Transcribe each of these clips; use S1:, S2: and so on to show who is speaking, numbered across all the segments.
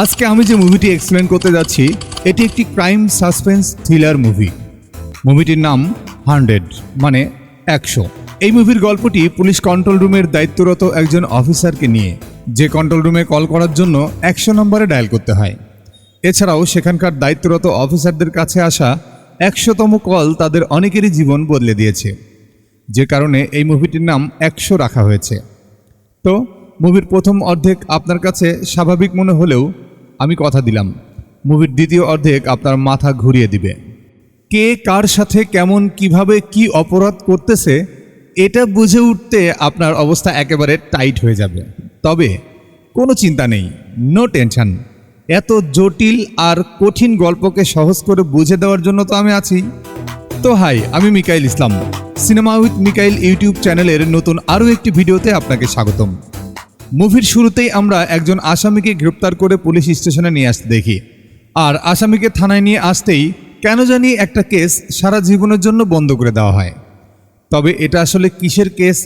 S1: আজকে আমি যে মুভিটি এক্সপ্লেন করতে যাচ্ছি এটি একটি ক্রাইম সাসপেন্স থ্রিলার মুভি। মুভিটির নাম 100 মানে 100। এই মুভির গল্পটি পুলিশ কন্ট্রোল রুমের দায়িত্বরত একজন অফিসারকে নিয়ে, যে কন্ট্রোল রুমে কল করার জন্য 100 নম্বরে ডায়াল করতে হয়। এছাড়াও সেখানকার দায়িত্বরত অফিসারদের কাছে আসা 100তম কল তাদের অনেকেরই জীবন বদলে দিয়েছে, যে কারণে এই মুভিটির নাম 100 রাখা হয়েছে। তো মুভির প্রথম অর্ধেক আপনার কাছে স্বাভাবিক মনে হলেও আমি কথা দিলাম মুভির দ্বিতীয় অর্ধেক আপনার মাথা ঘুরিয়ে দিবে। কে কার সাথে কেমন কিভাবে কি অপরাধ করতেছে এটা বুঝে উঠতে আপনার অবস্থা একেবারে টাইট হয়ে যাবে। তবে কোনো চিন্তা নেই, নো টেনশন। এত জটিল আর কঠিন গল্পকে সহজ করে বুঝে দেওয়ার জন্য তো আমি আছি। তো হাই, আমি মিকাইল ইসলাম, সিনেমা উইথ মিকাইল ইউটিউব চ্যানেলের নতুন আরও একটি ভিডিওতে আপনাকে স্বাগতম। মুভির শুরুতেই আমরা একজন আসামিকে গ্রেপ্তার করে পুলিশ স্টেশনে নিয়ে আসতে দেখি। আর আসামিকে থানায় নিয়ে আসতেই কেন জানি একটা কেস সারা জীবনের জন্য বন্ধ করে দেওয়া হয়। তবে এটা আসলে কিসের কেস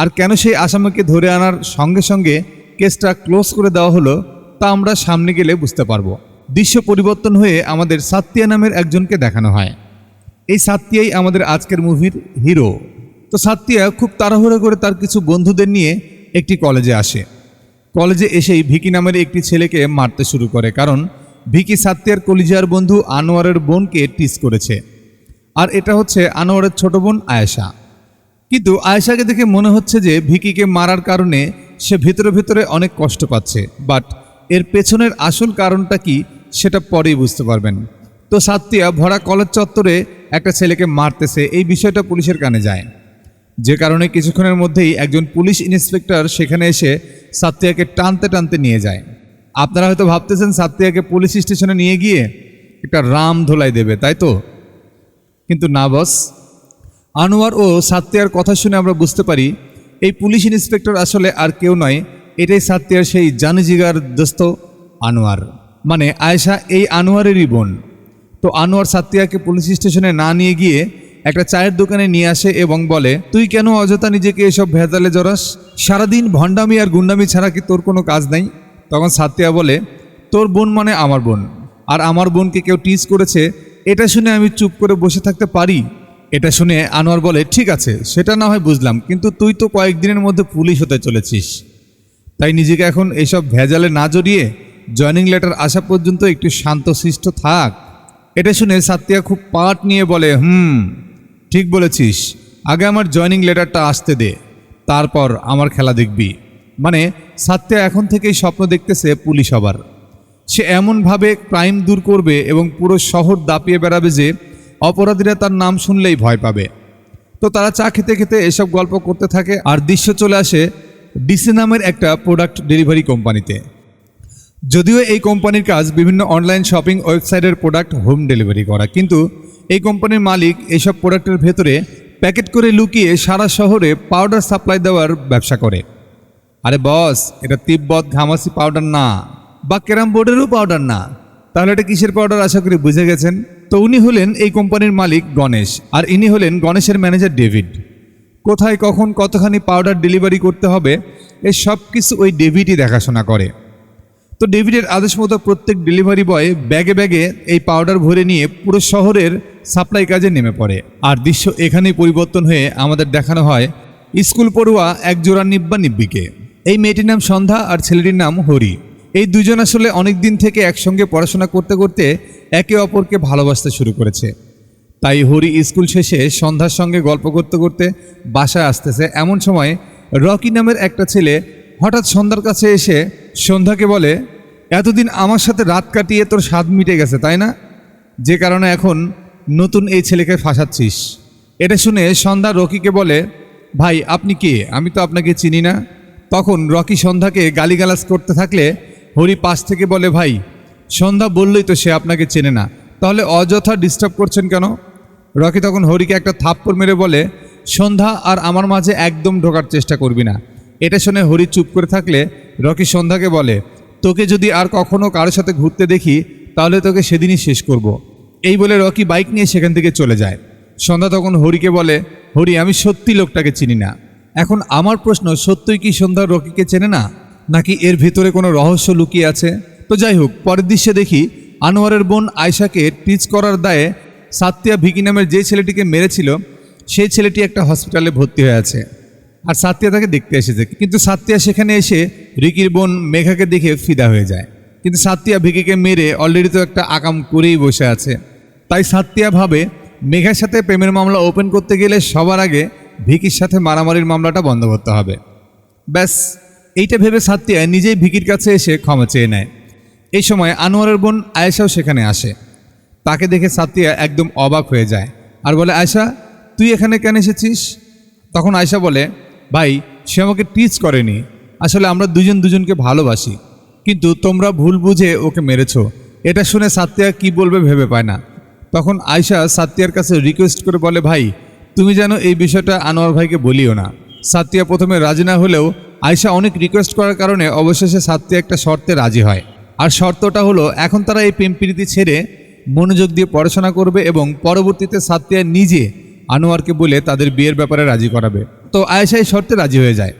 S1: আর কেন সেই আসামিকে ধরে আনার সঙ্গে সঙ্গে কেসটা ক্লোজ করে দেওয়া হলো তা আমরা সামনে গেলে বুঝতে পারবো। দৃশ্য পরিবর্তন হয়ে আমাদের সাত্তিয়া নামের একজনকে দেখানো হয়। এই সাত্তিয়াই আমাদের আজকের মুভির হিরো। তো সাত্তিয়া খুব তাড়াহুড়ো করে তার কিছু বন্ধুদের নিয়ে একটি কলেজে আসে। কলেজে এসেই ভিকি নামের একটি ছেলেকে মারতে শুরু করে, কারণ ভিকি সাত্তিয়ার কলিজার বন্ধু আনোয়ারের বোনকে টিজ করেছে। আর এটা হচ্ছে আনোয়ারের ছোট বোন আয়েশা। কিন্তু আয়েশাকে দেখে মনে হচ্ছে যে ভিকিকে মারার কারণে সে ভিতরে ভিতরে অনেক কষ্ট পাচ্ছে, বাট এর পেছনের আসল কারণটা কি সেটা পরেই বুঝতে পারবেন। তো সাত্তিয়া ভরা কলেজ চত্বরে একটা ছেলেকে মারতেছে, এই বিষয়টা পুলিশের কানে যায়, যে কারণে কিছুক্ষণের মধ্যেই একজন পুলিশ ইন্সপেক্টর সেখানে এসে সাত্তিয়াকে টানতে টানতে নিয়ে যায়। আপনারা হয়তো ভাবতেছেন সাত্তিয়াকে পুলিশ স্টেশনে নিয়ে গিয়ে একটা রাম ধোলাই দেবে, তাই তো? কিন্তু না বস, আনোয়ার ও সাত্তিয়ার কথা শুনে আমরা বুঝতে পারি এই পুলিশ ইন্সপেক্টর আসলে আর কেউ নয়, এটাই সাত্তিয়ার সেই জানিজিগার দোস্ত আনোয়ার, মানে আয়েশা এই আনোয়ারেরই বোন। তো আনোয়ার সাত্তিয়াকে পুলিশ স্টেশনে না নিয়ে গিয়ে একটা চায়ের দোকানে নিয়ে আসে এবং বলে, তুই কেন অযথা নিজেকে এসব ভেজালে জড়াস? সারাদিন ভণ্ডামি আর গুন্ডামি ছাড়া কি তোর কোনো কাজ নাই? তখন সাত্তিয়া বলে, তোর বোন মানে আমার বোন, আর আমার বোনকে কেউ টিজ করেছে এটা শুনে আমি চুপ করে বসে থাকতে পারি? এটা শুনে আনোয়ার বলে, ঠিক আছে সেটা না হয় বুঝলাম, কিন্তু তুই তো কয়েকদিনের মধ্যে পুলিশ হতে চলেছিস, তাই নিজেকে এখন এইসব ভেজালে না জড়িয়ে জয়নিং লেটার আসা পর্যন্ত একটু শান্তশিষ্ট থাক। এটা শুনে সাত্তিয়া খুব পাট নিয়ে বলে, ঠিক বলেছিস, আগে আমার জয়নিং লেটারটা আসতে দে, তারপর আমার খেলা দেখবি। মানে সাত্তিয়া এখন থেকেই স্বপ্ন দেখতেছে পুলিশ হবার। সে এমনভাবে ক্রাইম দূর করবে এবং পুরো শহর দাপিয়ে বেড়াবে যে অপরাধীরা তার নাম শুনলেই ভয় পাবে। তো তারা চা খেতে খেতে এসব গল্প করতে থাকে, আর দৃশ্য চলে আসে ডিসি নামের একটা প্রোডাক্ট ডেলিভারি কোম্পানিতে। যদিও এই কোম্পানির কাজ বিভিন্ন অনলাইন শপিং ওয়েবসাইটের প্রোডাক্ট হোম ডেলিভারি করা, কিন্তু এই কোম্পানির মালিক এইসব প্রোডাক্টের ভেতরে প্যাকেট করে লুকিয়ে সারা শহরে পাউডার সাপ্লাই দেওয়ার ব্যবসা করে। আরে বস, এটা তিব্বত ঘামাসি পাউডার না, বা ক্যারাম বোর্ডেরও পাউডার না, তাহলে এটা কিসের পাউডার আশা করি বুঝে গেছেন। তো উনি হলেন এই কোম্পানির মালিক গণেশ, আর ইনি হলেন গণেশের ম্যানেজার ডেভিড। কোথায় কখন কতখানি পাউডার ডেলিভারি করতে হবে এই সব কিছু ওই ডেভিডই দেখাশোনা করে। তো ডেভিডের আদেশ মতো প্রত্যেক ডেলিভারি বয় ব্যাগে ব্যাগে এই পাউডার ভরে নিয়ে পুরো শহরের সাপ্লাই কাজে নেমে পড়ে। আর দৃশ্য এখানেই পরিবর্তন হয়ে আমাদের দেখানো হয় স্কুল পড়ুয়া এক জোড়া নিব্বা নিব্বিকে। এই মেয়েটির নাম সন্ধ্যা আর ছেলেটির নাম হরি। এই দুজন আসলে অনেক দিন থেকে একসঙ্গে পড়াশোনা করতে করতে একে অপরকে ভালোবাসতে শুরু করেছে। তাই হরি স্কুল শেষে সন্ধ্যার সঙ্গে গল্প করতে করতে বাসায় আসতেছে, এমন সময় রকি নামের একটা ছেলে হঠাৎ সন্ধ্যার কাছে এসে সন্ধ্যাকে বলে, এতদিন আমার সাথে রাত কাটিয়ে তোর স্বাদ মিটে গেছে তাই না, যে কারণে এখন নতুন এই ছেলেকে ফাঁসাচ্ছিস। এটা শুনে সন্ধ্যা রকিকে বলে, ভাই আপনি কে? আমি তো আপনাকে চিনি না। তখন রকি সন্ধ্যাকে গালিগালাজ করতে থাকলে হরি পাশ থেকে বলে, ভাই সন্ধ্যা বললেই তো সে আপনাকে চেনে না, তাহলে অযথা ডিস্টার্ব করছেন কেন? রকি তখন হরিকে একটা থাপ্পড় মেরে বলে, সন্ধ্যা আর আমার মাঝে একদম ঢোকার চেষ্টা করবি না। এটা শুনে হরি চুপ করে থাকলে রকি সন্ধ্যাকে বলে, তোকে যদি আর কখনো কারোর সাথে ঘুরতে দেখি তাহলে তোকে সেদিনই শেষ করব। এই বলে রকি বাইক নিয়ে সেখান থেকে চলে যায়। সন্ধ্যা তখন হরিকে বলে, হরি আমি সত্যি লোকটাকে চিনি না। এখন আমার প্রশ্ন, সত্যই কি সন্ধ্যা রকিকে চেনে না, নাকি এর ভিতরে কোনো রহস্য লুকিয়ে আছে? তো যাই হোক, পরের দৃশ্যে দেখি আনোয়ারের বোন আয়শাকে টিচ করার দায়ে সাত্তিয়া ভিকি নামের যে ছেলেটিকে মেরেছিল সেই ছেলেটি একটা হসপিটালে ভর্তি হয়ে আছে। আর সাত্তিয়া তাকে দেখতে এসেছে, কিন্তু সাত্তিয়া সেখানে এসে রিকির বোন মেঘাকে দেখে ফিদা হয়ে যায়। কিন্তু সাত্তিয়া ভিকিকে মেরে অলরেডি তো একটা আকাম করেই বসে আছে। তাই সাত্তিয়া ভাবে মেঘার সাথে প্রেমের মামলা ওপেন করতে গেলে সবার আগে ভিকির সাথে মারামারির মামলাটা বন্ধ করতে হবে। ব্যাস, এইটা ভেবে সাত্তিয়া নিজেই ভিকির কাছে এসে ক্ষমা চেয়ে নেয়। এই সময় আনোয়ারের বোন আয়েশাও সেখানে আসে। তাকে দেখে সাত্তিয়া একদম অবাক হয়ে যায় আর বলে, আয়েশা তুই এখানে কেন এসেছিস? তখন আয়েশা বলে, ভাই সে আমাকে টিচ করেনি, আসলে আমরা দুজন দুজনকে ভালোবাসি, কিন্তু তোমরা ভুল বুঝে ওকে মেরেছ। এটা শুনে সাত্তিয়া কি বলবে ভেবে পায় না। তখন আয়েশা সাত্তিয়ার কাছে রিকোয়েস্ট করে বলে, ভাই তুমি যেন এই বিষয়টা আনোয়ার ভাইকে বলিও না। সাত্তিয়া প্রথমে রাজি না হলেও আয়েশা অনেক রিকোয়েস্ট করার কারণে অবশেষে সাত্তিয়া একটা শর্তে রাজি হয়। আর শর্তটা হলো, এখন তারা এই প্রেম প্রীতি ছেড়ে মনোযোগ দিয়ে পড়াশোনা করবে এবং পরবর্তীতে সাত্তিয়া নিজে আনোয়ারকে বলে তাদের বিয়ের ব্যাপারে রাজি করাবে। তো আয়েশা এই শর্তে রাজি হয়ে যায়।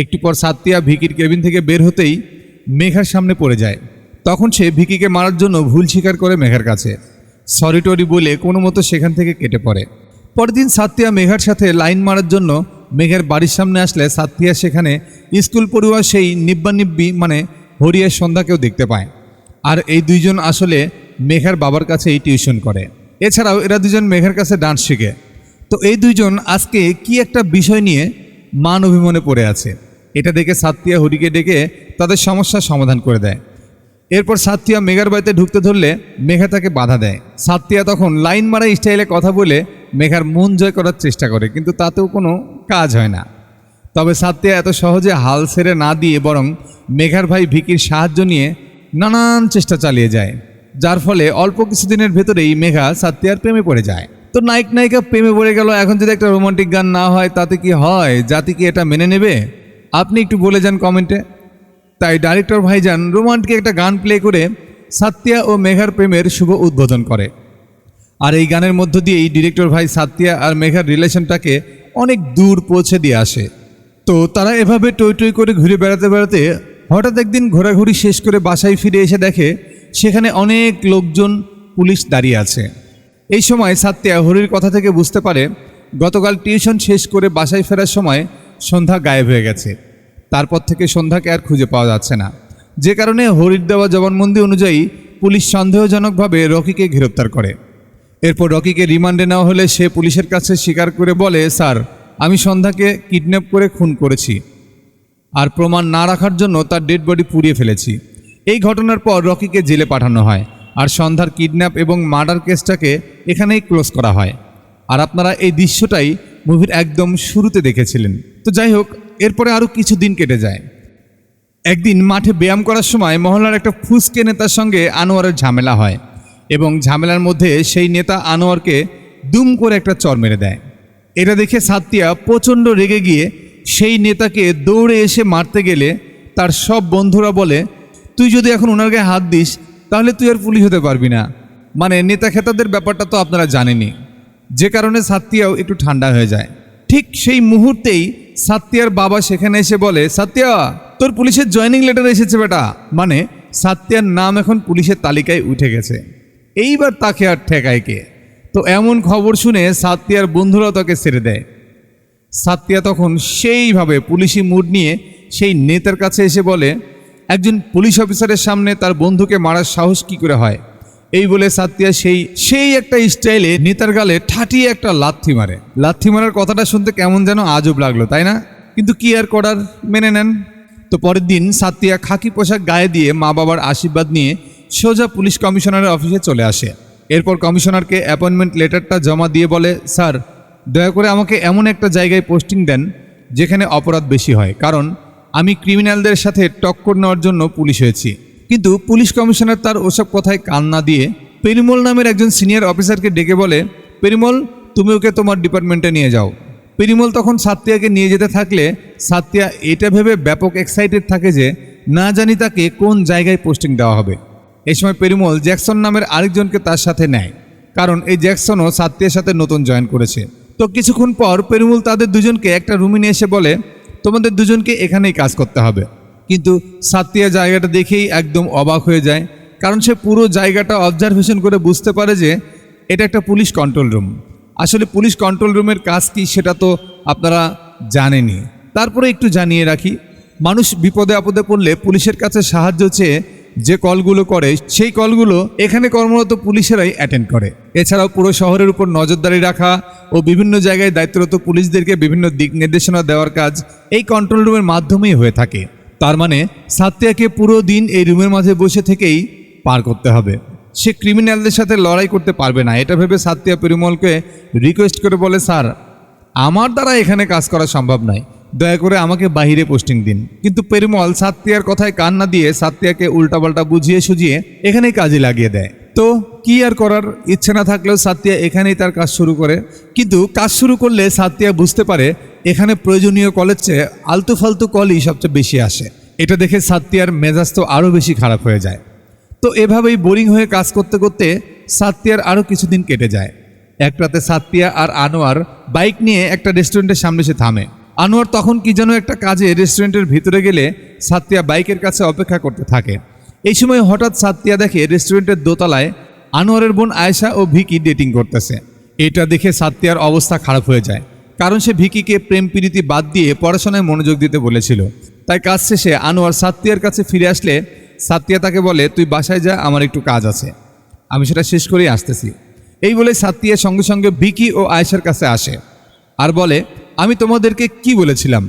S1: একটু পর সাত্তিয়া ভিকির কেবিন থেকে বের হতেই মেঘার সামনে পড়ে যায়। তখন সে ভিকিকে মারার জন্য ভুল স্বীকার করে মেঘার কাছে সরি টরি বলে কোনো মতো সেখান থেকে কেটে পড়ে। পরের দিন সাত্তিয়া মেঘার সাথে লাইন মারার জন্য মেঘার বাড়ির সামনে আসলে সাত্তিয়া সেখানে স্কুল পড়ুয়া সেই নিব্বানিব্বি মানে হরিয়ার সন্ধ্যাকেও দেখতে পায়। আর এই দুইজন আসলে মেঘার বাবার কাছেই টিউশন করে। এছাড়াও এরা দুজন মেঘার কাছে ডান্স শিখে। তো এই দুইজন আজকে কি একটা বিষয় নিয়ে মান অভিমানে পড়ে আছে। এটা দেখে সাত্তিয়া হরিকে ডেকে তাদের সমস্যার সমাধান করে দেয়। এরপর সাত্তিয়া মেঘার বাড়িতে ঢুকতে ধরলে মেঘা তাকে বাধা দেয়। সাত্তিয়া তখন লাইন মারা স্টাইলে কথা বলে মেঘার মন জয় করার চেষ্টা করে, কিন্তু তাতেও কোনো কাজ হয় না। তবে সাত্তিয়া এত সহজে হাল ছেড়ে না দিয়ে বরং মেঘার ভাই ভিকির সাহায্য নিয়ে নানান চেষ্টা চালিয়ে যায়, যার ফলে অল্প কিছুদিনের ভেতরেই মেঘা সাত্তিয়ার প্রেমে পড়ে যায়। তো নায়ক নায়িকা প্রেমে পড়ে গেল, এখন যদি একটা রোমান্টিক গান না হয় তাতে কি হয়? জাতি কি এটা মেনে নেবে? আপনি একটু বলে যান কমেন্টে। তাই ডাইরেক্টর ভাইজান রোমান্টিক একটা গান প্লে করে সাত্তিয়া ও মেঘার প্রেমের শুভ উদ্বোধন করে। আর এই গানের মধ্য দিয়েই ডিরেক্টর ভাই সাত্তিয়া আর মেঘার রিলেশনটাকে অনেক দূর পৌঁছে দিয়ে আসে। তো তারা এভাবে টই টই করে ঘুরে বেড়াতে বেড়াতে হঠাৎ একদিন ঘোরাঘুরি শেষ করে বাসায় ফিরে এসে দেখে সেখানে অনেক লোকজন, পুলিশ দাঁড়িয়ে আছে। এই সময় সাত্তিয়া হরির কথা থেকে বুঝতে পারে গতকাল টিউশন শেষ করে বাসায় ফেরার সময় সন্ধ্যা গায়েব হয়ে গেছে। তারপর থেকে সন্ধ্যাকে আর খুঁজে পাওয়া যাচ্ছে না, যে কারণে হরির দেওয়া জবানবন্দি অনুযায়ী পুলিশ সন্দেহজনকভাবে রকিকে গ্রেপ্তার করে। এরপর রকিকে রিমান্ডে নেওয়া হলে সে পুলিশের কাছে স্বীকার করে বলে, স্যার আমি সন্ধ্যাকে কিডন্যাপ করে খুন করেছি, আর প্রমাণ না রাখার জন্য তার ডেড বডি পুড়িয়ে ফেলেছি। এই ঘটনার পর রকিকে জেলে পাঠানো হয় আর সন্ধ্যার কিডন্যাপ এবং মার্ডার কেসটাকে এখানেই ক্লোজ করা হয়। আর আপনারা এই দৃশ্যটাই মুভির একদম শুরুতে দেখেছিলেন। তো যাই হোক, এরপরে আরও কিছু দিন কেটে যায়। একদিন মাঠে ব্যায়াম করার সময় মহল্লার একটা ফুসকে নেতার সঙ্গে আনোয়ারের ঝামেলা হয় এবং ঝামেলার মধ্যে সেই নেতা আনোয়ারকে দুম করে একটা চর মেরে দেয়। এটা দেখে সাত্তিয়া প্রচণ্ড রেগে গিয়ে সেই নেতাকে দৌড়ে এসে মারতে গেলে তার সব বন্ধুরা বলে, তুই যদি এখন ওনার গায়ে হাত দিস তাহলে তুই আর পুলিশ হতে পারবি না। মানে নেতা খেতাদের ব্যাপারটা তো আপনারা জানেনই, যে কারণে সাত্তিয়াও একটু ঠান্ডা হয়ে যায়। ঠিক সেই মুহূর্তেই সাত্তিয়ার বাবা সেখানে এসে বলে, সাত্তিয়া তোর পুলিশের জয়েনিং লেটার এসেছে বেটা। মানে সাত্তিয়ার নাম এখন পুলিশের তালিকায় উঠে গেছে, এইবার তাকে আর ঠেকায় কে? তো এমন খবর শুনে সাত্তিয়ার বন্ধুরা তাকে ছেড়ে দেয়। সাত্তিয়া তখন সেইভাবে পুলিশি মুড নিয়ে সেই নেতার কাছে এসে বলে, একজন পুলিশ অফিসারের সামনে তার বন্ধুকে মারার সাহস কি করে হয়? এই বলে সাত্তিয়া সেই একটা স্টাইলে নেতার গালে ঠাটিয়ে একটা লাথি মারে। লাথি মারার কথাটা শুনতে কেমন যেন আজব লাগলো, তাই না? কিন্তু কি আর করার, মেনে নেন। তো পরের দিন সাত্তিয়া খাকি পোশাক গায়ে দিয়ে মা বাবার আশীর্বাদ নিয়ে সোজা পুলিশ কমিশনারের অফিসে চলে আসে। এরপর কমিশনারকে অ্যাপয়েন্টমেন্ট লেটারটা জমা দিয়ে বলে, স্যার দয়া করে আমাকে এমন একটা জায়গায় পোস্টিং দেন যেখানে অপরাধ বেশি হয়, কারণ আমি ক্রিমিনালদের সাথে টক্কর নেওয়ার জন্য পুলিশ হয়েছি। কিন্তু পুলিশ কমিশনার তার ওসব কথায় কান না দিয়ে পেরিমল নামের একজন সিনিয়র অফিসারকে ডেকে বলে, পেরিমল তুমি ওকে তোমার ডিপার্টমেন্টে নিয়ে যাও। পেরিমল তখন সাত্তিয়াকে নিয়ে যেতে থাকলে সাত্তিয়া এটা ভেবে ব্যাপক এক্সাইটেড থাকে যে না জানি তাকে কোন জায়গায় পোস্টিং দেওয়া হবে। এই সময় পেরিমল জ্যাকসন নামের আরেকজনকে তার সাথে নেয়, কারণ এই জ্যাকসনও সাত্তিয়ার সাথে নতুন জয়েন করেছে। তো কিছুক্ষণ পর পেরিমল তাদের দুজনকে একটা রুমে নিয়ে এসে বলে, তোমাদের দুজনকে এখানেই কাজ করতে হবে, কিন্তু সাতিয়া জায়গাটা দেখেই একদম অবাক হয়ে যায়, কারণ সে পুরো জায়গাটা অবজারভেশন করে বুঝতে পারে যে এটা একটা পুলিশ কন্ট্রোল রুম। আসলে পুলিশ কন্ট্রোল রুমের কাজ কি সেটা তো আপনারা জানেনই, তারপরে একটু জানিয়ে রাখি। মানুষ বিপদে আপদে পড়লে পুলিশের কাছে সাহায্য চেয়ে যে কলগুলো করে সেই কলগুলো এখানে কর্মরত পুলিশেরাই অ্যাটেন্ড করে। এছাড়াও পুরো শহরের উপর নজরদারি রাখা ও বিভিন্ন জায়গায় দায়িত্বরত পুলিশদেরকে বিভিন্ন দিক নির্দেশনা দেওয়ার কাজ এই কন্ট্রোল রুমের মাধ্যমেই হয়ে থাকে। তার মানে সাতিয়াকে পুরো দিন এই রুমের মাঝে বসে থেকেই পার করতে হবে। সে ক্রিমিনালদের সাথে লড়াই করতে পারবে না, এটা ভেবে সাতিয়া পেরুমলকে রিকোয়েস্ট করে বলে, স্যার আমার দ্বারা এখানে কাজ করা সম্ভব নয়, দয়া করে আমাকে বাইরে পোস্টিং দিন। কিন্তু পেরুমল সাতিয়ার কথায় কান না দিয়ে সাতিয়াকে উল্টাপাল্টা বুঝিয়ে সুঝিয়ে এখানেই কাজে লাগিয়ে দেয়। তো কি আর করার, ইচ্ছে না থাকলেও সাতিয়া এখানেই তার কাজ শুরু করে। কিন্তু কাজ শুরু করলে সাতিয়া বুঝতে পারে এখানে প্রয়োজনীয় কলের চেয়ে আলতু ফালতু কলই সবচেয়ে বেশি আসে। এটা দেখে সাতিয়ার মেজাজ তো আরও বেশি খারাপ হয়ে যায়। তো এভাবেই বোরিং হয়ে কাজ করতে করতে সাতিয়ার আরও কিছুদিন কেটে যায়। এক রাতে সাতিয়া আর আনোয়ার বাইক নিয়ে একটা রেস্টুরেন্টের সামনে এসে থামে। আনোয়ার তখন কি যেন একটা কাজে রেস্টুরেন্টের ভিতরে গেলে সাতিয়া বাইকের কাছে অপেক্ষা করতে থাকে। এই সময় হঠাৎ সাতিয়া দেখে রেস্টুরেন্টের দোতলায় আনোয়ারের বোন আয়েশা ও ভিকি ডেটিং করতেছে। এটা দেখে সাতিয়ার অবস্থা খারাপ হয়ে যায়, কারণ সে ভিকিকে প্রেম প্রীতি বাদ দিয়ে পড়াশোনায় মনোযোগ দিতে বলেছিল। তাই কাজ শেষে আনোয়ার সাতিয়ার কাছে ফিরে আসলে সাতিয়া তাকে বলে, তুই বাসায় যা, আমার একটু কাজ আছে, আমি সেটা শেষ করেই আসতেছি। এই বলে সাতিয়া সঙ্গে সঙ্গে ভিকি ও আয়েশার কাছে আসে আর বলে, আমি তোমাদেরকে কি বলেছিলাম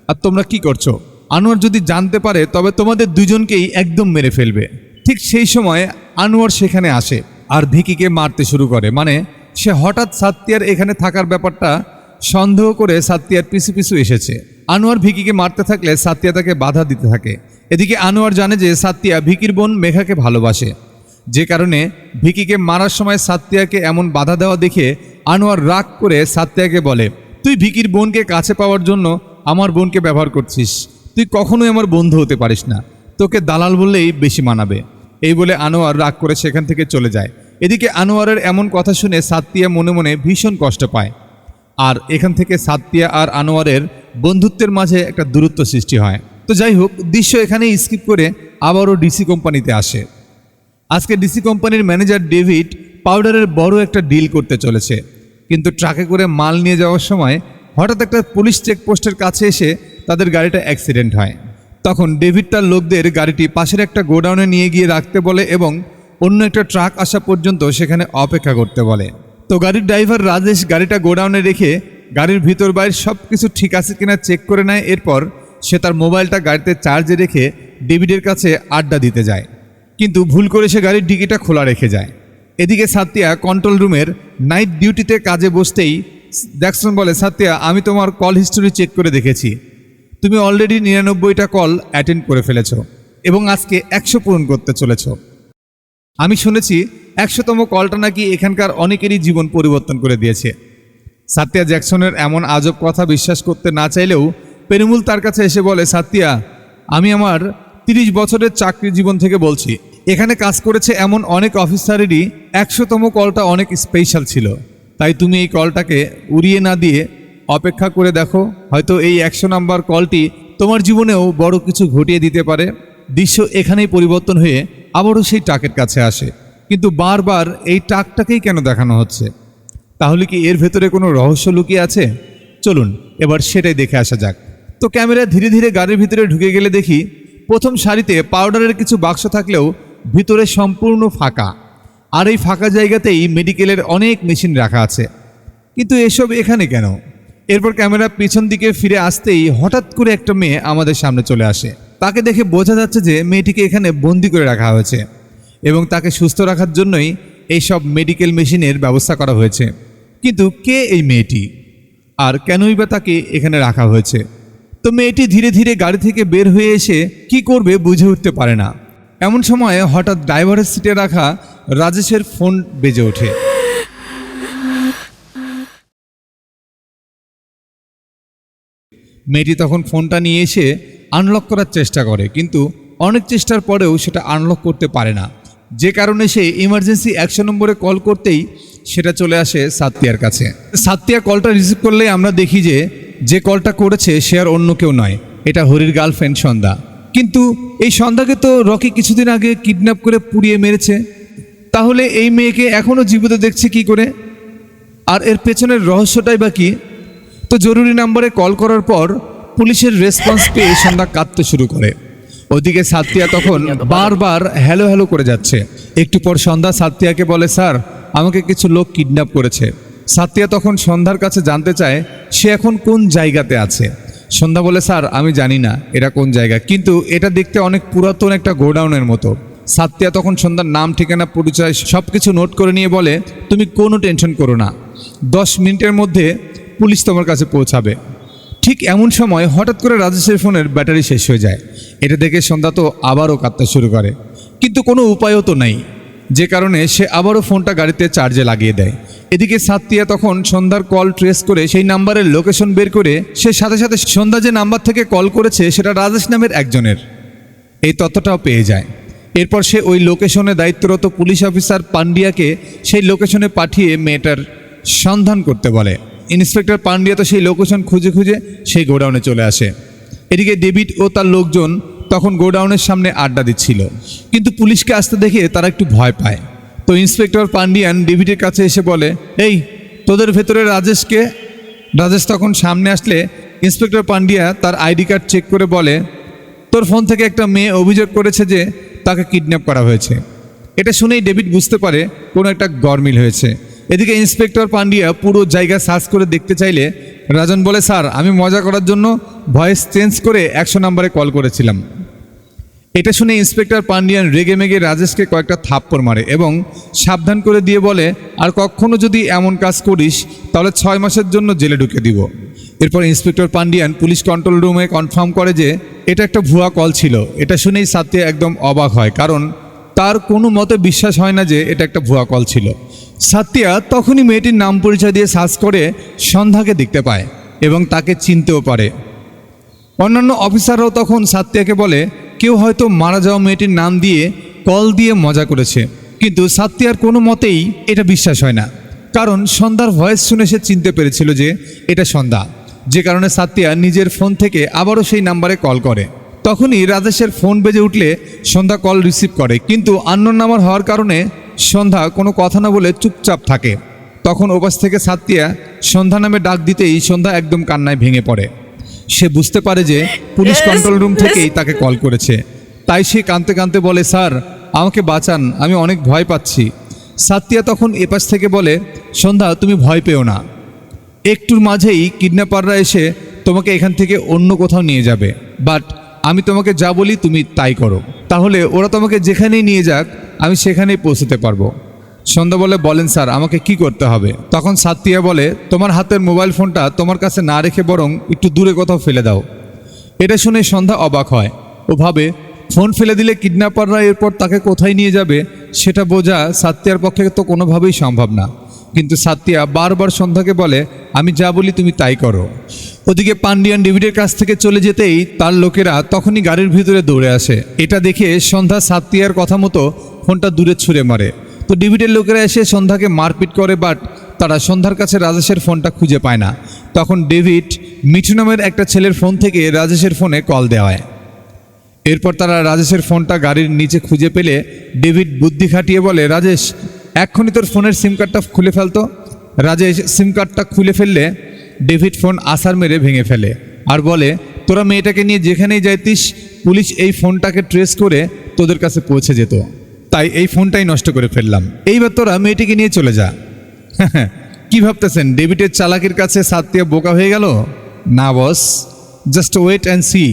S1: আর তোমরা কি করছো? আনোয়ার যদি জানতে পারে তবে তোমাদের দুজনকেই একদম মেরে ফেলবে। ঠিক সেই সময় আনোয়ার সেখানে আসে আর ভিকিকে মারতে শুরু করে। মানে সে হঠাৎ সাতিয়ার এখানে থাকার ব্যাপারটা সন্দেহ করে সাতিয়ার পিছু পিছু এসেছে। আনোয়ার ভিকিকে মারতে থাকলে সাতিয়া তাকে বাধা দিতে থাকে। এদিকে আনোয়ার জানে যে সাতিয়া ভিকির বোন মেঘাকে ভালোবাসে, যে কারণে ভিকিকে মারার সময় সাতিয়াকে এমন বাধা দেওয়া দেখে আনোয়ার রাগ করে সাতিয়াকে বলে, তুই ভিকির বোনকে কাছে পাওয়ার জন্য আমার বোনকে ব্যবহার করছিস, তুই কখনোই আমার বন্ধু হতে পারিস না, তোকে দালাল বললেই বেশি মানাবে। এই বলে আনোয়ার রাগ করে সেখান থেকে চলে যায়। এদিকে আনোয়ারের এমন কথা শুনে সাতিয়া মনে মনে ভীষণ কষ্ট পায়, আর এখান থেকে সাতিয়া আর আনোয়ারের বন্ধুত্বের মাঝে একটা দূরত্ব সৃষ্টি হয়। তো যাই হোক, দৃশ্য এখানেই স্কিপ করে আবারও ডিসি কোম্পানিতে আসে। আজকে ডিসি কোম্পানির ম্যানেজার ডেভিড পাউডারের বড় একটা ডিল করতে চলেছে, কিন্তু ট্রাকে করে মাল নিয়ে যাওয়ার সময় হঠাৎ একটা পুলিশ চেকপোস্টের কাছে এসে তাদের গাড়িটা অ্যাক্সিডেন্ট হয়। তখন ডেভিড তার লোকদের গাড়িটি পাশের একটা গোডাউনে নিয়ে গিয়ে রাখতে বলে এবং অন্য একটা ট্রাক আসা পর্যন্ত সেখানে অপেক্ষা করতে বলে। তো গাড়ির ড্রাইভার রাজেশ গাড়িটা গোডাউনে রেখে গাড়ির ভিতর বাইরে সব কিছু ঠিক আছে কিনা চেক করে নেয়। এরপর সে তার মোবাইলটা গাড়িতে চার্জে রেখে ডেভিডের কাছে আড্ডা দিতে যায়, কিন্তু ভুল করে সে গাড়ির ডিকিটা খোলা রেখে যায়। এদিকে সাতিয়া কন্ট্রোল রুমের নাইট ডিউটিতে কাজে বসতেই জ্যাকসন বলে, সাতিয়া আমি তোমার কল হিস্টোরি চেক করে দেখেছি, তুমি অলরেডি 99টা কল অ্যাটেন্ড করে ফেলেছ এবং আজকে 100 পূরণ করতে চলেছ। আমি শুনেছি 100তম কলটা নাকি এখানকার অনেকেরই জীবন পরিবর্তন করে দিয়েছে। সাতিয়া জ্যাকসনের এমন আজব কথা বিশ্বাস করতে না চাইলেও পেরুমল তার কাছে এসে বলে, সাতিয়া আমি আমার 30 বছরের চাকরি জীবন থেকে বলছি, এখানে কাজ করেছে এমন অনেক অফিসারেরই 100তম কলটা অনেক স্পেশাল ছিল। তাই তুমি এই কলটাকে উড়িয়ে না দিয়ে অপেক্ষা করে দেখো, হয়তো এই 100 নাম্বার কলটি তোমার জীবনেও বড় কিছু ঘটিয়ে দিতে পারে। দৃশ্য এখানেই পরিবর্তন হয়ে আবারও সেই ট্রাকের কাছে আসে, কিন্তু বারবার এই ট্রাকটাকেই কেন দেখানো হচ্ছে? তাহলে কি এর ভেতরে কোনো রহস্য লুকিয়ে আছে? চলুন এবার সেটাই দেখে আসা যাক। তো ক্যামেরা ধীরে ধীরে গাড়ির ভিতরে ঢুকে গেলে দেখি প্রথম সারিতে পাউডারের কিছু বাক্স থাকলেও ভিতরে সম্পূর্ণ ফাঁকা, আর এই ফাঁকা জায়গাতেই মেডিকেলের অনেক মেশিন রাখা আছে। কিন্তু এসব এখানে কেন? এরপর ক্যামেরা পিছন দিকে ফিরে আসতেই হঠাৎ করে একটা মেয়ে আমাদের সামনে চলে আসে। তাকে দেখে বোঝা যাচ্ছে যে মেয়েটিকে এখানে বন্দি করে রাখা হয়েছে এবং তাকে সুস্থ রাখার জন্যই এইসব মেডিকেল মেশিনের ব্যবস্থা করা হয়েছে। কিন্তু কে এই মেয়েটি আর কেনই বা তাকে এখানে রাখা হয়েছে? তো মেয়েটি ধীরে ধীরে গাড়ি থেকে বের হয়ে এসে কি করবে বুঝে উঠতে পারে না। এমন সময় হঠাৎ ড্রাইভারের সিটে রাখা রাজেশের ফোন বেজে ওঠে। মেয়েটি তখন ফোনটা নিয়ে এসে আনলক করার চেষ্টা করে, কিন্তু অনেক চেষ্টার পরেও সেটা আনলক করতে পারে না, যে কারণে সে ইমার্জেন্সি 100 নম্বরে কল করতেই সেটা চলে আসে সাতিয়ার কাছে। সাতিয়া কলটা রিসিভ করলেই আমরা দেখি যে কলটা করেছে সে আর অন্য কেউ নয়, এটা হরির গার্লফ্রেন্ড সন্ধ্যা। কিন্তু এই সন্ধ্যাকে তো রকি কিছুদিন আগে কিডন্যাপ করে পুড়িয়ে মেরেছে, তাহলে এই মেয়েকে এখনও জীবিত দেখছে কি করে? আর এর পেছনের রহস্যটাই বা কি? তো জরুরি নাম্বারে কল করার পর পুলিশের রেসপন্স পেয়ে সন্ধ্যা কাঁদতে শুরু করে। ওদিকে সাত্তিয়া তখন বারবার হ্যালো হ্যালো করে যাচ্ছে। একটু পর সন্ধ্যা সাত্তিয়াকে বলে, স্যার আমাকে কিছু লোক কিডন্যাপ করেছে। সাত্তিয়া তখন সন্ধ্যার কাছে জানতে চায় সে এখন কোন জায়গাতে আছে। সন্ধ্যা বলে, স্যার আমি জানি না এটা কোন জায়গা, কিন্তু এটা দেখতে অনেক পুরাতন একটা গোডাউনের মতো। সাত্তিয়া তখন সন্ধ্যার নাম, ঠিকানা, পরিচয় সব কিছু নোট করে নিয়ে বলে, তুমি কোনো টেনশন করো না, 10 মিনিটের মধ্যে পুলিশ তোমার কাছে পৌঁছাবে। ঠিক এমন সময় হঠাৎ করে রাজেশের ফোনের ব্যাটারি শেষ হয়ে যায়। এটা দেখে সন্ধ্যা তো আবারও কাঁদতে শুরু করে, কিন্তু কোনো উপায়ও তো নেই, যে কারণে সে আবারও ফোনটা গাড়িতে চার্জে লাগিয়ে দেয়। এদিকে সাত্তিয়া তখন সন্ধ্যার কল ট্রেস করে সেই নাম্বারের লোকেশন বের করে সে সাথে সাথে সন্ধ্যা যে নাম্বার থেকে কল করেছে সেটা রাজেশ নামের একজনের, এই তথ্যটাও পেয়ে যায়। এরপর সে ওই লোকেশনে দায়িত্বরত পুলিশ অফিসার পান্ডিয়াকে সেই লোকেশনে পাঠিয়ে মেয়েটার সন্ধান করতে বলে। ইন্সপেক্টর পান্ডিয়া তো সেই লোকেশন খুঁজে খুঁজে সেই গোডাউনে চলে আসে। এদিকে ডেভিড ও তার লোকজন তখন গোডাউনের সামনে আড্ডা দিচ্ছিল, কিন্তু পুলিশকে আসতে দেখে তারা একটু ভয় পায়। তো ইন্সপেক্টর পান্ডিয়ান ডেভিডের কাছে এসে বলে, এই তোদের ভেতরে রাজেশকে? রাজেশ তখন সামনে আসলে ইন্সপেক্টর পান্ডিয়া তার আইডি কার্ড চেক করে বলে, তোর ফোন থেকে একটা মেয়ে অভিযোগ করেছে যে তাকে কিডন্যাপ করা হয়েছে। এটা শুনেই ডেভিড বুঝতে পারে কোনো একটা গরমিল হয়েছে। এদিকে ইন্সপেক্টর পান্ডিয়া পুরো জায়গা সার্চ করে দেখতে চাইলে রাজন বলে, স্যার আমি মজা করার জন্য ভয়েস চেঞ্জ করে 100 নম্বরে কল করেছিলাম। এটা শুনে ইন্সপেক্টর পান্ডিয়ান রেগে মেগে রাজেশকে কয়েকটা থাপ্পড় মারে এবং সাবধান করে দিয়ে বলে, আর কখনো যদি এমন কাজ করিস তাহলে 6 মাসের জন্য জেলে ঢুকে দিব। এরপর ইন্সপেক্টর পান্ডিয়ান পুলিশ কন্ট্রোল রুমে কনফার্ম করে যে এটা একটা ভুয়া কল ছিল। এটা শুনেই সাত্তিয়া একদম অবাক হয়, কারণ তার কোনো মতে বিশ্বাস হয় না যে এটা একটা ভুয়া কল ছিল। সাত্তিয়া তখনই মেয়েটির নাম পরিচয় দিয়ে সার্চ করে সন্ধ্যাকে দেখতে পায় এবং তাকে চিনতেও পারে। অন্যান্য অফিসাররাও তখন সাত্তিয়াকে বলে, কেউ হয়তো মারা যাওয়া মেয়েটির নাম দিয়ে কল দিয়ে মজা করেছে, কিন্তু সাত্তিয়ার কোনো মতেই এটা বিশ্বাস হয় না, কারণ সন্ধ্যার ভয়েস শুনে সে চিনতে পেরেছিল যে এটা সন্ধ্যা, যে কারণে সাত্তিয়া নিজের ফোন থেকে আবারও সেই নাম্বারে কল করে। তখনই রাজেশের ফোন বেজে উঠলে সন্ধ্যা কল রিসিভ করে, কিন্তু আননোন নাম্বার হওয়ার কারণে সন্ধ্যা কোনো কথা না বলে চুপচাপ থাকে। তখন ওপাশ থেকে সাত্তিয়া সন্ধ্যা নামে ডাক দিতেই সন্ধ্যা একদম কান্নায় ভেঙে পড়ে। সে বুঝতে পারে যে পুলিশ কন্ট্রোল রুম থেকেই তাকে কল করেছে, তাই সে কাঁদতে কাঁদতে বলে, স্যার আমাকে বাঁচান, আমি অনেক ভয় পাচ্ছি। সাত্তিয়া তখন এপাশ থেকে বলে, সন্ধ্যা তুমি ভয় পেও না, একটুর মাঝেই কিডন্যাপাররা এসে তোমাকে এখান থেকে অন্য কোথাও নিয়ে যাবে, বাট আমি তোমাকে যা বলি তুমি তাই করো, তাহলে ওরা তোমাকে যেখানেই নিয়ে যাক আমি সেখানেই পৌঁছতে পারবো। সন্ধ্যা বলে, বলেন স্যার আমাকে কি করতে হবে? তখন সাত্তিয়া বলে, তোমার হাতের মোবাইল ফোনটা তোমার কাছে না রেখে বরং একটু দূরে কোথাও ফেলে দাও। এটা শুনে সন্ধ্যা অবাক হয়, ও ভাবে ফোন ফেলে দিলে কিডন্যাপাররা এরপর তাকে কোথায় নিয়ে যাবে সেটা বোঝা সাত্তিয়ার পক্ষে তো কোনোভাবেই সম্ভব না। কিন্তু সাত্তিয়া বারবার সন্ধ্যাকে বলে, আমি যা বলি তুমি তাই করো। ওদিকে পান্ডিয়ান ডেভিডের কাছ থেকে চলে যেতেই তার লোকেরা তখনই গাড়ির ভিতরে দৌড়ে আসে। এটা দেখে সন্ধ্যা সাত্তিয়ার কথা মতো ফোনটা দূরে ছুঁড়ে মারে। তো ডেভিডের লোকেরা এসে সন্ধ্যাকে মারপিট করে, বাট তারা সন্ধ্যার কাছে রাজেশের ফোনটা খুঁজে পায় না। তখন ডেভিড মিঠু নামের একটা ছেলের ফোন থেকে রাজেশের ফোনে কল দেওয়া হয়। এরপর তারা রাজেশের ফোনটা গাড়ির নিচে খুঁজে পেলে ডেভিড বুদ্ধি খাটিয়ে বলে, রাজেশ এক্ষুনি তোর ফোনের সিম কার্ডটা খুলে ফেলতো। রাজেশ সিম কার্ডটা খুলে ফেললে ডেভিড ফোন আছাড় মেরে ভেঙে ফেলে আর বলে, তোরা মেয়েটাকে নিয়ে যেখানেই যাইতিস পুলিশ এই ফোনটাকে ট্রেস করে তোদের কাছে পৌঁছে যেত, তাই এই ফোনটাই নষ্ট করে ফেললাম, এইবার তোরা মেয়েটিকে নিয়ে চলে যা। কি ভাবতেছেন ডেভিডের চালাকির কাছে সাত্তিয়া বোকা হয়ে গেল? না বস, জাস্ট ওয়েট অ্যান্ড সি।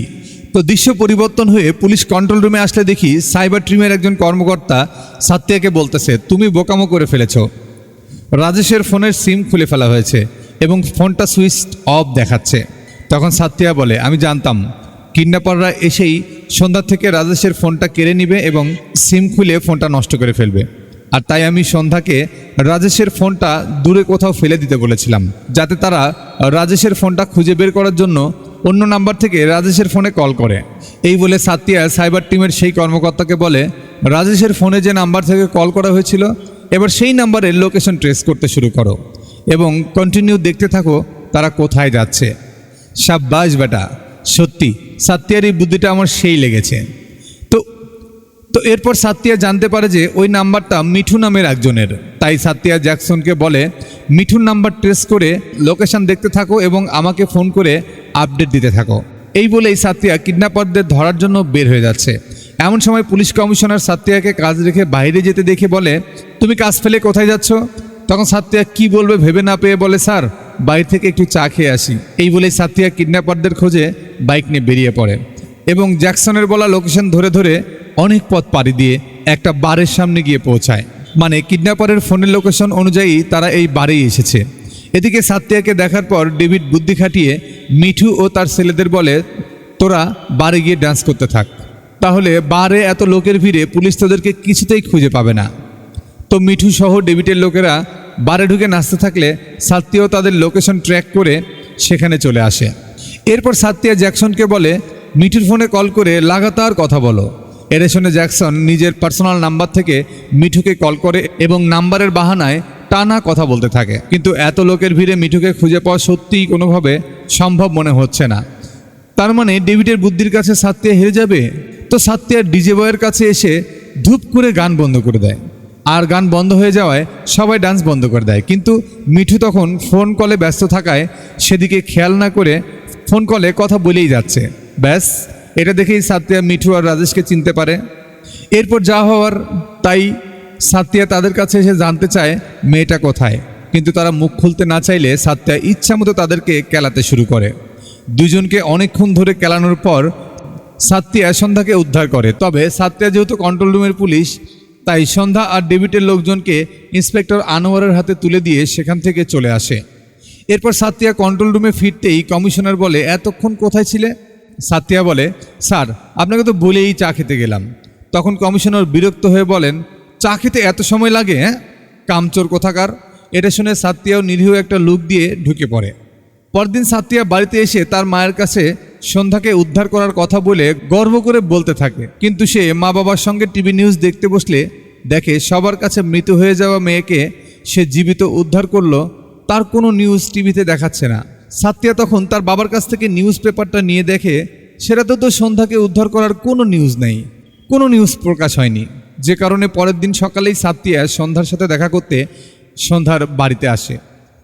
S1: তো দৃশ্য পরিবর্তন হয়ে পুলিশ কন্ট্রোল রুমে আসলে দেখি সাইবার টিমের একজন কর্মকর্তা সাত্তিয়াকে বলতেছে, তুমি বোকামো করে ফেলেছ, রাজেশের ফোনের সিম খুলে ফেলা হয়েছে এবং ফোনটা সুইচ অফ দেখাচ্ছে। তখন সাত্তিয়া বলে, আমি জানতাম কিডন্যাপাররা এসেই সন্ধ্যা থেকে রাজেশের ফোনটা কেড়ে নিবে এবং সিম খুলে ফোনটা নষ্ট করে ফেলবে, আর তাই আমি সন্ধ্যাকে রাজেশের ফোনটা দূরে কোথাও ফেলে দিতে বলেছিলাম, যাতে তারা রাজেশের ফোনটা খুঁজে বের করার জন্য অন্য নাম্বার থেকে রাজেশের ফোনে কল করে। এই বলে সাত্তিয়া সাইবার টিমের সেই কর্মকর্তাকে বলে, রাজেশের ফোনে যে নাম্বার থেকে কল করা হয়েছিল এবার সেই নাম্বারের লোকেশন ট্রেস করতে শুরু করো এবং কন্টিনিউ দেখতে থাকো তারা কোথায় যাচ্ছে। সাব্বাস বেটা, সত্যি সাত্তিয়ার এই বুদ্ধিটা আমার সেই লেগেছে। তো তো এরপর সাত্তিয়া জানতে পারে যে ওই নাম্বারটা মিঠু নামের একজনের। তাই সাত্তিয়া জ্যাকসনকে বলে, মিঠুর নাম্বার ট্রেস করে লোকেশন দেখতে থাকো এবং আমাকে ফোন করে আপডেট দিতে থাকো। এই বলেই সাত্তিয়া কিডন্যাপারদের ধরার জন্য বের হয়ে যাচ্ছে। এমন সময় পুলিশ কমিশনার সাত্তিয়াকে কাজ রেখে বাইরে যেতে দেখে বলে, তুমি কাজ ফেলে কোথায় যাচ্ছ? তখন সাত্তিয়া কি বলবে ভেবে না পেয়ে বলে, স্যার বাইরে থেকে একটু চা খেয়ে আসি। এই বলেই সাত্তিয়া কিডন্যাপারদের খোঁজে বাইক নিয়ে বেরিয়ে পড়ে এবং জ্যাকসনের বলা লোকেশন ধরে ধরে অনেক পথ পাড়ি দিয়ে একটা বারের সামনে গিয়ে পৌঁছায়। মানে কিডন্যাপারের ফোনের লোকেশন অনুযায়ী তারা এই বারেই এসেছে। এদিকে সাত্তিয়াকে দেখার পর ডেভিড বুদ্ধি খাটিয়ে মিঠু ও তার ছেলেদের বলে, তোরা বারে গিয়ে ডান্স করতে থাক, তাহলে বারে এত লোকের ভিড়ে পুলিশ তোদেরকে কিছুতেই খুঁজে পাবে না। তো মিঠু সহ ডেভিডের লোকেরা বারে ঢুকে নাচতে থাকলে সাত্তিয়াও তাদের লোকেশন ট্র্যাক করে সেখানে চলে আসে। এরপর সাত্তিয়া জ্যাকসনকে বলে, মিঠুর ফোনে কল করে লাগাতার কথা বলো। এর শুনে জ্যাকসন নিজের পার্সোনাল নাম্বার থেকে মিঠুকে কল করে এবং নাম্বারের বাহানায় টানা কথা বলতে থাকে। কিন্তু এত লোকের ভিড়ে মিঠুকে খুঁজে পাওয়া সত্যিই কোনোভাবে সম্ভব মনে হচ্ছে না। তার মানে ডেভিডের বুদ্ধির কাছে সাত্তিয়া হেরে যাবে। তো সাত্তিয়া ডিজে বয়ের কাছে এসে ধূপ করে গান বন্ধ করে দেয়, আর গান বন্ধ হয়ে যাওয়ায় সবাই ডান্স বন্ধ করে দেয়। কিন্তু মিঠু তখন ফোন কলে ব্যস্ত থাকায় সেদিকে খেয়াল না করে ফোন কলে কথা বলেই যাচ্ছে। ব্যাস, এটা দেখেই সাত্তিয়া মিঠু আর রাজেশকে চিনতে পারে। এরপর যা হওয়ার তাই সাত্তিয়া তাদের কাছে এসে জানতে চায় মেয়েটা কোথায়। কিন্তু তারা মুখ খুলতে না চাইলে সাত্তিয়া ইচ্ছামতো তাদেরকে কেলাতে শুরু করে। দুজনকে অনেকক্ষণ ধরে কেলানোর পর সাত্তিয়া সন্ধ্যাকে উদ্ধার করে। তবে সাত্তিয়া যেহেতু কন্ট্রোল রুমের পুলিশ, তাই সন্ধ্যা আর ডেভিডের লোকজনকে ইন্সপেক্টর আনোয়ারের হাতে তুলে দিয়ে সেখান থেকে চলে আসে। এরপর সাত্তিয়া কন্ট্রোল রুমে ফিরতেই কমিশনার বলে, এতক্ষণ কোথায় ছিলে? সাত্তিয়া বলে, স্যার আপনাকে তো বলেই চা খেতে গেলাম। তখন কমিশনার বিরক্ত হয়ে বলেন, চা খেতে এত সময় লাগে? হ্যাঁ, কামচোর কোথাকার। এটা শুনে সাত্তিয়াও নিরীহ একটা লুক দিয়ে ঢুকে পড়ে। পরদিন সাত্তিয়া বাড়িতে এসে তার মায়ের কাছে সন্ধ্যাকে উদ্ধার করার কথা বলে গর্ব করে বলতে থাকে। কিন্তু সে মা বাবার সঙ্গে টিভি নিউজ দেখতে বসলে দেখে সবার কাছে মৃত হয়ে যাওয়া মেয়েকে সে জীবিত উদ্ধার করলো, তার কোনো নিউজ টিভিতে দেখাচ্ছে না। সাত্তিয়া তখন তার বাবার কাছ থেকে নিউজ পেপারটা নিয়ে দেখে সেটাতে তো সন্ধ্যাকে উদ্ধার করার কোনো নিউজ নেই, কোনো নিউজ প্রকাশ হয়নি। যে কারণে পরের দিন সকালেই সাত্তিয়া সন্ধ্যার সাথে দেখা করতে সন্ধ্যার বাড়িতে আসে।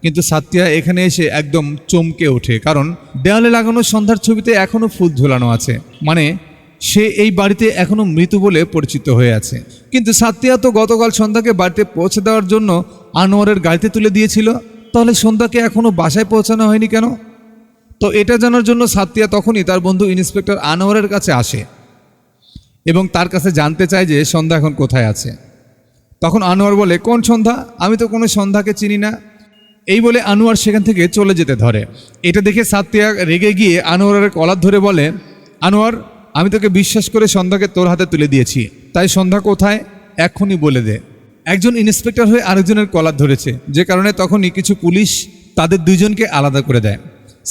S1: কিন্তু সাত্তিয়া এখানে এসে একদম চমকে ওঠে, কারণ দেওয়ালে লাগানো সন্ধ্যার ছবিতে এখনও ফুল ঝোলানো আছে। মানে সে এই বাড়িতে এখনও মৃত বলে পরিচিত হয়ে আছে। কিন্তু সাত্তিয়া তো গতকাল সন্ধ্যাকে বাড়িতে পৌঁছে দেওয়ার জন্য আনোয়ারের গাড়িতে তুলে দিয়েছিল, তাহলে সন্ধ্যাকে এখনও বাসায় পৌঁছানো হয়নি কেন? তো এটা জানার জন্য সাত্তিয়া তখনই তার বন্ধু ইন্সপেক্টর আনোয়ারের কাছে আসে এবং তার কাছে জানতে চায় যে সন্ধ্যা এখন কোথায় আছে। তখন আনোয়ার বলে, কোন সন্ধ্যা? আমি তো কোনো সন্ধ্যাকে চিনি না। এই বলে আনোয়ার সেখান থেকে চলে যেতে ধরে। এটা দেখে সাত্তিয়া রেগে গিয়ে আনোয়ারের কলার ধরে বলে, আনোয়ার, আমি তোকে বিশ্বাস করে সন্ধ্যাকে তোর হাতে তুলে দিয়েছি, তাই সন্ধ্যা কোথায় এক্ষুনি বলে দে। একজন ইন্সপেক্টর হয়ে আরেকজনের কলার ধরেছে, যে কারণে তখনই কিছু পুলিশ তাদের দুইজনকে আলাদা করে দেয়।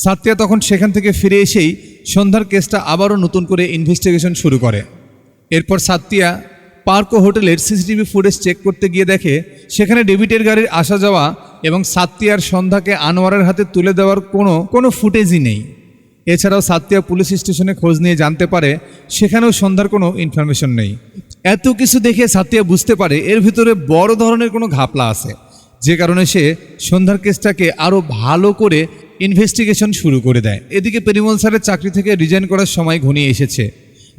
S1: সাত্তিয়া তখন সেখান থেকে ফিরে এসেই সন্ধ্যার কেসটা আবারও নতুন করে ইনভেস্টিগেশন শুরু করে। এরপর সাত্তিয়া পার্ক ও হোটেলের সিসিটিভি ফুটেজ চেক করতে গিয়ে দেখে সেখানে ডেভিডের গাড়ির আসা যাওয়া এবং সাত্তিয়ার সন্ধ্যাকে আনোয়ারের হাতে তুলে দেওয়ার কোনো ফুটেজই নেই। এছাড়াও সাত্তিয়া পুলিশ স্টেশনে খোঁজ নিয়ে জানতে পারে সেখানেও সন্ধ্যার কোনো ইনফরমেশন নেই। এত কিছু দেখে সাত্তিয়া বুঝতে পারে এর ভিতরে বড় ধরনের কোনো ঘাপলা আছে, যে কারণে সে সন্ধ্যার কেসটাকে আরও ভালো করে ইনভেস্টিগেশন শুরু করে দেয়। এদিকে পেরিমল স্যারের চাকরি থেকে রিজাইন করার সময় ঘনিয়ে এসেছে,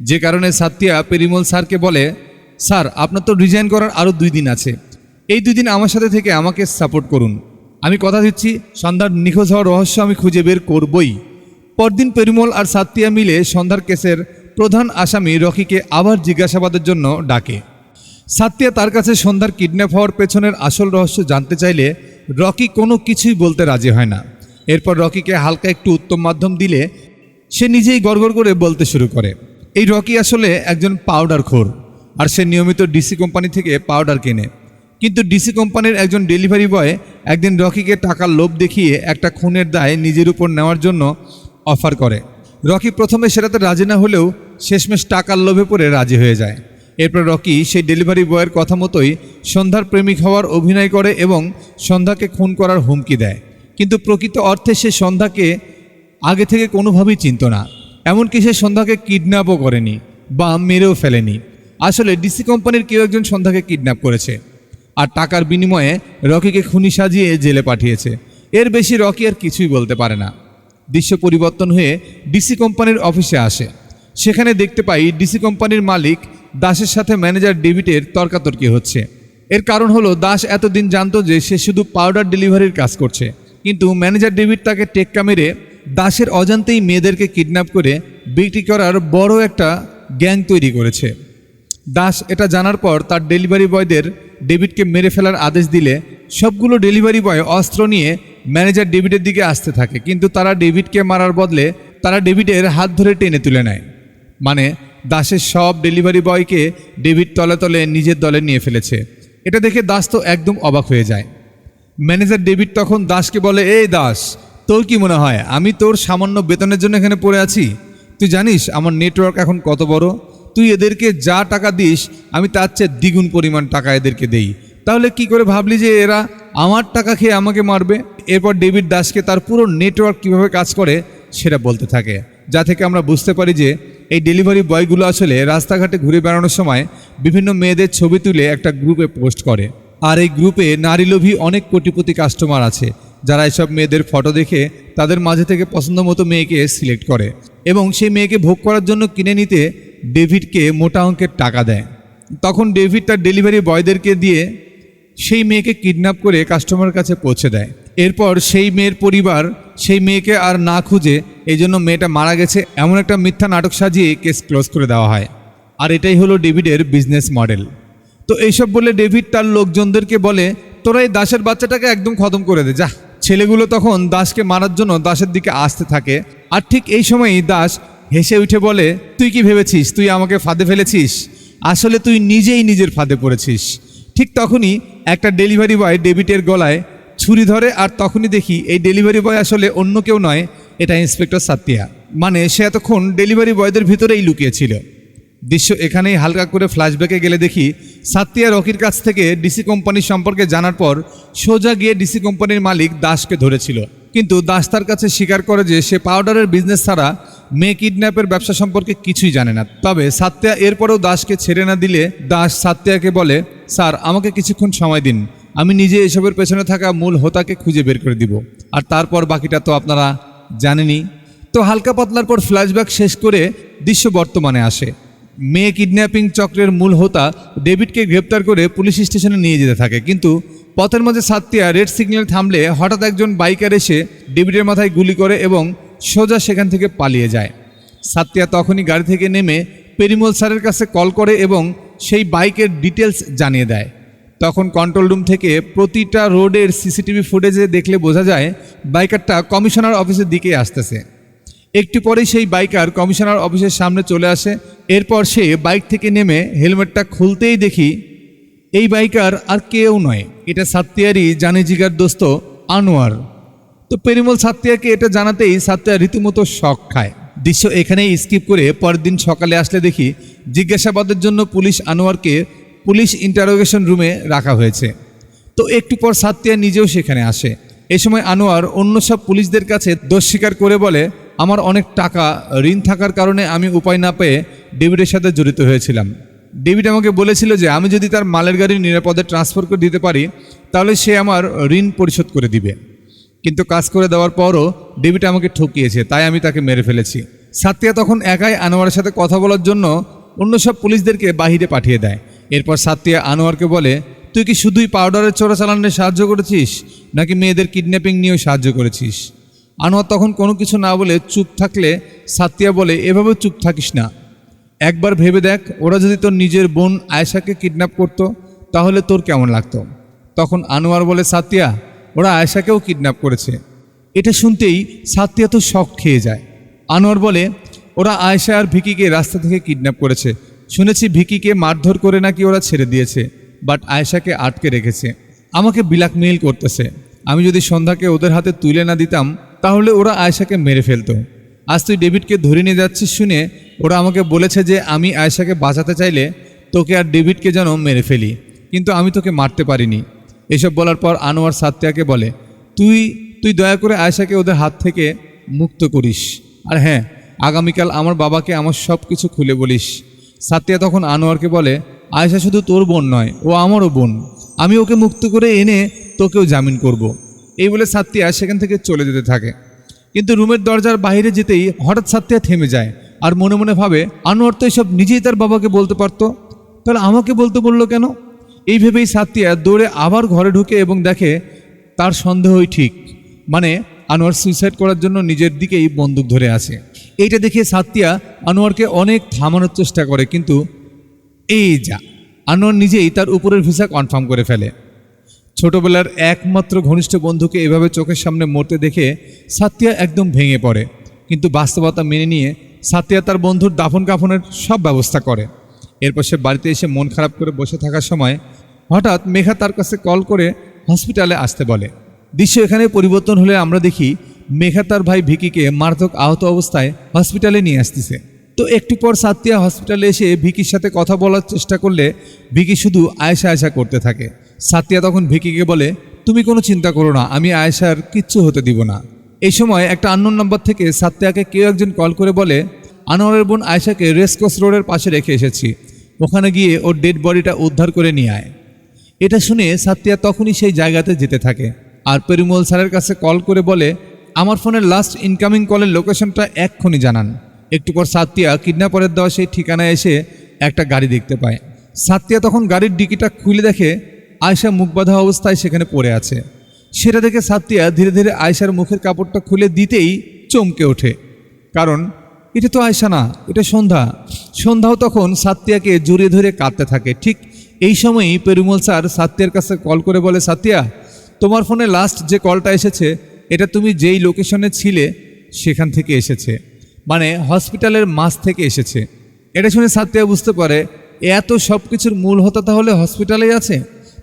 S1: যে কারণে সাত্তিয়া পেরিমল স্যারকে বলে, স্যার আপনার তো রিজাইন করার আরও 2 দিন আছে, এই 2 দিন আমার সাথে থেকে আমাকে সাপোর্ট করুন। আমি কথা দিচ্ছি সন্ধ্যার নিখোঁজ হওয়ার রহস্য আমি খুঁজে বের করবই। পরদিন পেরিমল আর সাত্তিয়া মিলে সন্ধ্যার কেসের প্রধান আসামি রকিকে আবার জিজ্ঞাসাবাদের জন্য ডাকে। সাত্তিয়া তার কাছে সন্ধ্যার কিডন্যাপ হওয়ার পেছনের আসল রহস্য জানতে চাইলে রকি কোনো কিছুই বলতে রাজি হয় না। এরপর রকিকে হালকা একটু উত্তম মাধ্যম দিলে সে নিজেই গড়গড় করে বলতে শুরু করে। এই রকি আসলে একজন পাউডার খোর, আর সে নিয়মিত ডিসি কোম্পানি থেকে পাউডার কেনে। কিন্তু ডিসি কোম্পানির একজন ডেলিভারি বয় একদিন রকিকে টাকার লোভ দেখিয়ে একটা খুনের দায় নিজের উপর নেওয়ার জন্য অফার করে। রকি প্রথমে সেটাতে রাজি না হলেও শেষমেশ টাকার লোভে পড়ে রাজি হয়ে যায়। এরপর রকি সেই ডেলিভারি বয়ের কথা মতোই সন্ধ্যার প্রেমিক হওয়ার অভিনয় করে এবং সন্ধ্যাকে খুন করার হুমকি দেয়। কিন্তু প্রকৃত অর্থে সে সন্ধ্যাকে আগে থেকে কোনোভাবেই চিনত না। এমনকি সে সন্ধ্যাকে কিডন্যাপও করেনি বা মেরেও ফেলেনি। আসলে ডিসি কোম্পানির কেউ একজন সন্ধ্যাকে কিডন্যাপ করেছে আর টাকার বিনিময়ে রকিকে খুনি সাজিয়ে জেলে পাঠিয়েছে। এর বেশি রকি আর কিছুই বলতে পারে না। দৃশ্য পরিবর্তন হয়ে ডিসি কোম্পানির অফিসে আসে। সেখানে দেখতে পাই ডিসি কোম্পানির মালিক দাসের সাথে ম্যানেজার ডেভিডের তর্কাতর্কি হচ্ছে। এর কারণ হলো দাস এতদিন জানতো যে সে শুধু পাউডার ডেলিভারির কাজ করছে, কিন্তু ম্যানেজার ডেভিড তাকে টেক্কা মেরে দাসের অজান্তেই মেয়েদেরকে কিডন্যাপ করে বিক্রি করার বড় একটা গ্যাং তৈরি করেছে। দাস এটা জানার পর তার ডেলিভারি বয়দের ডেভিডকে মেরে ফেলার আদেশ দিলে সবগুলো ডেলিভারি বয় অস্ত্র নিয়ে ম্যানেজার ডেভিডের দিকে আসতে থাকে, কিন্তু তারা ডেভিডকে মারার বদলে তারা ডেভিডের হাত ধরে টেনে তুলে নেয়। মানে দাসের সব ডেলিভারি বয়কে ডেভিড তলে তলে নিজের দলে নিয়ে ফেলেছে। এটা দেখে দাস তো একদম অবাক হয়ে যায়। ম্যানেজার ডেভিড তখন দাসকে বলে, এই দাস, তোর কি মনে হয় আমি তোর সামান্য বেতনের জন্য এখানে পড়ে আছি? তুই জানিস আমার নেটওয়ার্ক এখন কত বড়? তুই এদেরকে যা টাকা দিস আমি তার চেয়ে দ্বিগুণ পরিমাণ টাকা এদেরকে দেই। তাহলে কি করে ভাবলি যে এরা আমার টাকা খেয়ে আমাকে মারবে? এরপর ডেভিড দাসকে তার পুরো নেটওয়ার্ক কীভাবে কাজ করে সেটা বলতে থাকে, যা থেকে আমরা বুঝতে পারি যে এই ডেলিভারি বয়গুলো আসলে রাস্তাঘাটে ঘুরে বেড়ানোর সময় বিভিন্ন মেয়েদের ছবি তুলে একটা গ্রুপে পোস্ট করে। আর এই গ্রুপে নারীলোভী অনেক কোটিপতি কাস্টমার আছে যারা এসব মেয়েদের ফটো দেখে তাদের মাঝে থেকে পছন্দ মতো মেয়েকে সিলেক্ট করে এবং সেই মেয়েকে ভোগ করার জন্য কিনে নিতে ডেভিডকে মোটা অঙ্কের টাকা দেয়। তখন ডেভিড তার ডেলিভারি বয়দেরকে দিয়ে সেই মেয়েকে কিডন্যাপ করে কাস্টমারের কাছে পৌঁছে দেয়। এরপর সেই মেয়ের পরিবার সেই মেয়েকে আর না খুঁজে এই জন্য মেয়েটা মারা গেছে এমন একটা মিথ্যা নাটক সাজিয়ে কেস ক্লোজ করে দেওয়া হয়। আর এটাই হলো ডেভিডের বিজনেস মডেল। তো এইসব বলে ডেভিড তার লোকজনদেরকে বলে, তোরা এই দাসের বাচ্চাটাকে একদম খতম করে দে যা। ছেলেগুলো তখন দাসকে মারার জন্য দাসের দিকে আসতে থাকে। আর ঠিক এই সময়ই দাস হেসে উঠে বলে, তুই কি ভেবেছিস তুই আমাকে ফাঁদে ফেলেছিস? আসলে তুই নিজেই নিজের ফাঁদে পড়েছিস। ঠিক তখনই একটা ডেলিভারি বয় ডেভিডের গলায় ছুরি ধরে, আর তখনই দেখি এই ডেলিভারি বয় আসলে অন্য কেউ নয়, এটা ইন্সপেক্টর সাতিয়া। মানে সে এতক্ষণ ডেলিভারি বয়দের ভিতরেই লুকিয়েছিল। দৃশ্য এখানেই হালকা করে ফ্ল্যাশব্যাকে গেলে দেখি সাতিয়া রকির কাছ থেকে ডিসি কোম্পানির সম্পর্কে জানার পর সোজা গিয়ে ডিসি কোম্পানির মালিক দাসকে ধরেছিল, কিন্তু দাস তার কাছে স্বীকার করে যে সে পাউডারের বিজনেস ছাড়া মেয়ে কিডন্যাপের ব্যবসা সম্পর্কে কিছুই জানে না। তবে সাতিয়া এরপরেও দাসকে ছেড়ে না দিলে দাস সাতিয়াকে বলে, স্যার আমাকে কিছুক্ষণ সময় দিন, আমি নিজে এসবের পেছনে থাকা মূল হোতাকে খুঁজে বের করে দিব, আর তারপর বাকিটা তো আপনারা জানেনই। তো হালকা পাতলার পর ফ্ল্যাশব্যাক শেষ করে দৃশ্য বর্তমানে আসে। মেয়ে কিডন্যাপিং চক্রের মূল হোতা ডেভিডকে গ্রেপ্তার করে পুলিশ স্টেশনে নিয়ে যেতে থাকে, কিন্তু পথের মাঝে সাতিয়া রেড সিগন্যালে থামলে হঠাৎ একজন বাইকার এসে ডেভিডের মাথায় গুলি করে এবং সোজা সেখান থেকে পালিয়ে যায়। সাতিয়া তখনই গাড়ি থেকে নেমে পেরিমল স্যারের কাছে কল করে এবং সেই বাইকের ডিটেলস জানিয়ে দেয়। তখন কন্ট্রোল রুম থেকে প্রতিটা রোডের সিসিটিভি ফুটেজে দেখলে বোঝা যায় বাইকারটা কমিশনার অফিসের দিকে আসতেছে। একটু পরেই সেই বাইকার কমিশনার অফিসের সামনে চলে আসে। এরপর সে বাইক থেকে নেমে হেলমেটটা খুলতেই দেখি এই বাইকার আর কেউ নয়, এটা সাত্তিয়ারই জানে জিগার দোস্ত আনোয়ার। তো পেরিমল সাত্তিয়াকে এটা জানাতেই সাত্তিয়া রীতিমতো শক খায়। দৃশ্য এখানেই স্কিপ করে পরের দিন সকালে আসলে দেখি জিজ্ঞাসাবাদের জন্য পুলিশ আনোয়ারকে পুলিশ ইন্টারোগেশন রুমে রাখা হয়েছে। তো একটু পর সাত্তিয়া নিজেও সেখানে আসে। এই সময় আনোয়ার অন্য সব পুলিশদের কাছে দোষ স্বীকার করে বলে, আমার অনেক টাকা ঋণ থাকার কারণে আমি উপায় না পেয়ে ডেভিডের সাথে জড়িত হয়েছিলাম। ডেভিড আমাকে বলেছিল যে আমি যদি তার মালের গাড়ি নিরাপদে ট্রান্সফার করে দিতে পারি তাহলে সে আমার ঋণ পরিশোধ করে দিবে, কিন্তু কাজ করে দেওয়ার পরও ডেভিড আমাকে ঠকিয়েছে, তাই আমি তাকে মেরে ফেলেছি। সাতিয়া তখন একাই আনোয়ারের সাথে কথা বলার জন্য অন্য সব পুলিশদেরকে বাহিরে পাঠিয়ে দেয়। এরপর সাতিয়া আনোয়ারকে বলে, তুই কি শুধুই পাউডারের চোরাচালানে সাহায্য করেছিস নাকি মেয়েদের কিডন্যাপিং নিয়েও সাহায্য করেছিস? আনোয়ার তখন কোনো কিছু না বলে চুপ থাকলে সাতিয়া বলে, এভাবে চুপ থাকিস না, একবার ভেবে দেখ ওরা যদি তোর নিজের বোন আয়েশাকে কিডন্যাপ করতো তাহলে তোর কেমন লাগতো? তখন আনোয়ার বলে, সাতিয়া ওরা আয়েশাকেও কিডন্যাপ করেছে। এটা শুনতেই সাতিয়া তো শক খেয়ে যায়। আনোয়ার বলে, ওরা আয়েশা আর ভিকিকে রাস্তা থেকে কিডন্যাপ করেছে, শুনেছি ভিকিকে মারধর করে নাকি ওরা ছেড়ে দিয়েছে, বাট আয়েশাকে আটকে রেখেছে। আমাকে ব্ল্যাকমেইল করতেছে, আমি যদি সন্ধ্যাকে ওদের হাতে তুলে না দিতাম তাহলে ওরা আয়েশাকে মেরে ফেলতো। আজ তুই ডেভিডকে ধরে নিয়ে যাচ্ছিস শুনে ওরা আমাকে বলেছে যে আমি আয়েশাকে বাঁচাতে চাইলে তোকে আর ডেভিডকে যেন মেরে ফেলি, কিন্তু আমি তোকে মারতে পারিনি। এসব বলার পর আনোয়ার সাত্যাকে বলে, তুই দয়া করে আয়েশাকে ওদের হাত থেকে মুক্ত করিস, আর হ্যাঁ আগামীকাল আমার বাবাকে আমার সব কিছু খুলে বলিস। সাতিয়া তখন আনোয়ারকে বলে, আয়েশা শুধু তোর বোন নয়, ও আমারও বোন। আমি ওকে মুক্ত করে এনে তোকেও জামিন করব। এই বলে সাতিয়া সেখান থেকে চলে যেতে থাকে। কিন্তু রুমের দরজার বাইরে যেতেই হঠাৎ সাতিয়া থেমে যায় আর মনে মনে ভাবে, আনোয়ার তো এসব নিজেই তার বাবাকে বলতে পারতো, তাহলে আমাকে বলতে বললো কেন? এই ভেবেই সাতিয়া দৌড়ে আবার ঘরে ঢুকে এবং দেখে তার সন্দেহই ঠিক, মানে আনোয়ার সুইসাইড করার জন্য নিজের দিকেই বন্দুক ধরে আছে। এইটা দেখে সাতিয়া আনোয়ারকে অনেক থামানোর চেষ্টা করে, কিন্তু এই যা, আনোয়ার নিজেই তার উপরের ভিসা কনফার্ম করে ফেলে। ছোটবেলার একমাত্র ঘনিষ্ঠ বন্ধুকে এভাবে চোখের সামনে মরতে দেখে সাতিয়া একদম ভেঙে পড়ে, কিন্তু বাস্তবতা মেনে নিয়ে সাতিয়া তার বন্ধুর দাফন কাফনের সব ব্যবস্থা করে। এরপর সে বাড়িতে এসে মন খারাপ করে বসে থাকার সময় হঠাৎ মেঘা তার কাছে কল করে হসপিটালে আসতে বলে। দৃশ্য এখানে পরিবর্তন হলে আমরা দেখি মেঘা তার ভাই ভিকিকে মারাত্মক আহত অবস্থায় হসপিটালে নিয়ে আসতেছে। তো একটু পর সাতিয়া হসপিটালে এসে ভিকির সাথে কথা বলার চেষ্টা করলে ভিকি শুধু আয়েশা আয়েশা করতে থাকে। সাতিয়া তখন ভিকিকে বলে, তুমি কোনো চিন্তা করো না, আমি আয়েশার কিচ্ছু হতে দিব না। এই সময় একটা আননোন নাম্বার থেকে সাত্যাকে কেউ একজন কল করে বলে, আনোয়ারের বোন আয়েশাকে রেসকোর্স রোডের পাশে রেখে এসেছি, ওখানে গিয়ে ওর ডেড বডিটা উদ্ধার করে নিয়ে আয়। এটা শুনে সাতিয়া তখনই সেই জায়গাতে যেতে থাকে আর পেরুমল স্যারের কাছে কল করে বলে, আমার ফোনের লাস্ট ইনকামিং কলের লোকেশনটা এক্ষুনি জানান। একটু পর সাতিয়া কিডন্যাপারের দেওয়া সেই ঠিকানায় এসে একটা গাড়ি দেখতে পায়। সাতিয়া তখন গাড়ির ডিকিটা খুলে দেখে আয়েশা মুখ বাঁধা অবস্থায় সেখানে পড়ে আছে। সেটা দেখে সাতিয়া ধীরে ধীরে আয়েশার মুখের কাপড়টা খুলে দিতেই চমকে ওঠে, কারণ এটা তো আয়েশা না, এটা সন্ধ্যা। সন্ধ্যাও তখন সাতিয়াকে জড়িয়ে ধরে কাঁদতে থাকে। ঠিক এই সময়ই পেরুমল স্যার সাতিয়ার কাছে কল করে বলে, সাতিয়া, তোমার ফোনে লাস্ট যে কলটা এসেছে এটা তুমি যেই লোকেশনে ছিলে সেখান থেকে এসেছে, মানে হসপিটালের মাঝ থেকে এসেছে। এটা শুনে সাতিয়া বুঝতে পারে এত সব কিছুর মূল হোতা তাহলে হসপিটালেই আছে।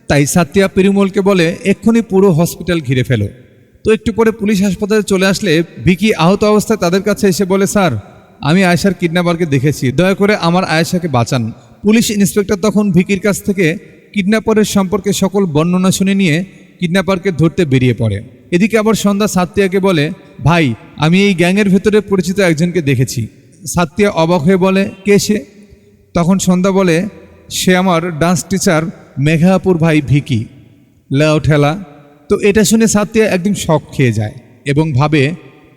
S1: তাই সাতিয়া পেরুমলকে বলে, এক্ষুনি পুরো হসপিটাল ঘিরে ফেলো। তো একটু পরে পুলিশ হাসপাতালে চলে আসলে ভিকি আহত অবস্থায় তাদের কাছে এসে বলে, স্যার, আমি আয়েশার কিডন্যাপারকে দেখেছি, দয়া করে আমার আয়েশাকে বাঁচান। পুলিশ ইন্সপেক্টর তখন ভিকির কাছ থেকে কিডন্যাপারের সম্পর্কে সকল বর্ণনা শুনে নিয়ে কিডন্যাপারকে ধরতে বেরিয়ে পড়ে। এদিকে আবার সন্ধ্যা সাত্তিয়াকে বলে, ভাই, আমি এই গ্যাংয়ের ভেতরে পরিচিত একজনকে দেখেছি। সাত্তিয়া অবাক হয়ে বলে, কে সে? তখন সন্ধ্যা বলে, সে আমার ডান্স টিচার মেঘাপুর ভাই ভিকি। লাও ঠেলা। তো এটা শুনে সাত্তিয়া একদম শক খেয়ে যায় এবং ভাবে,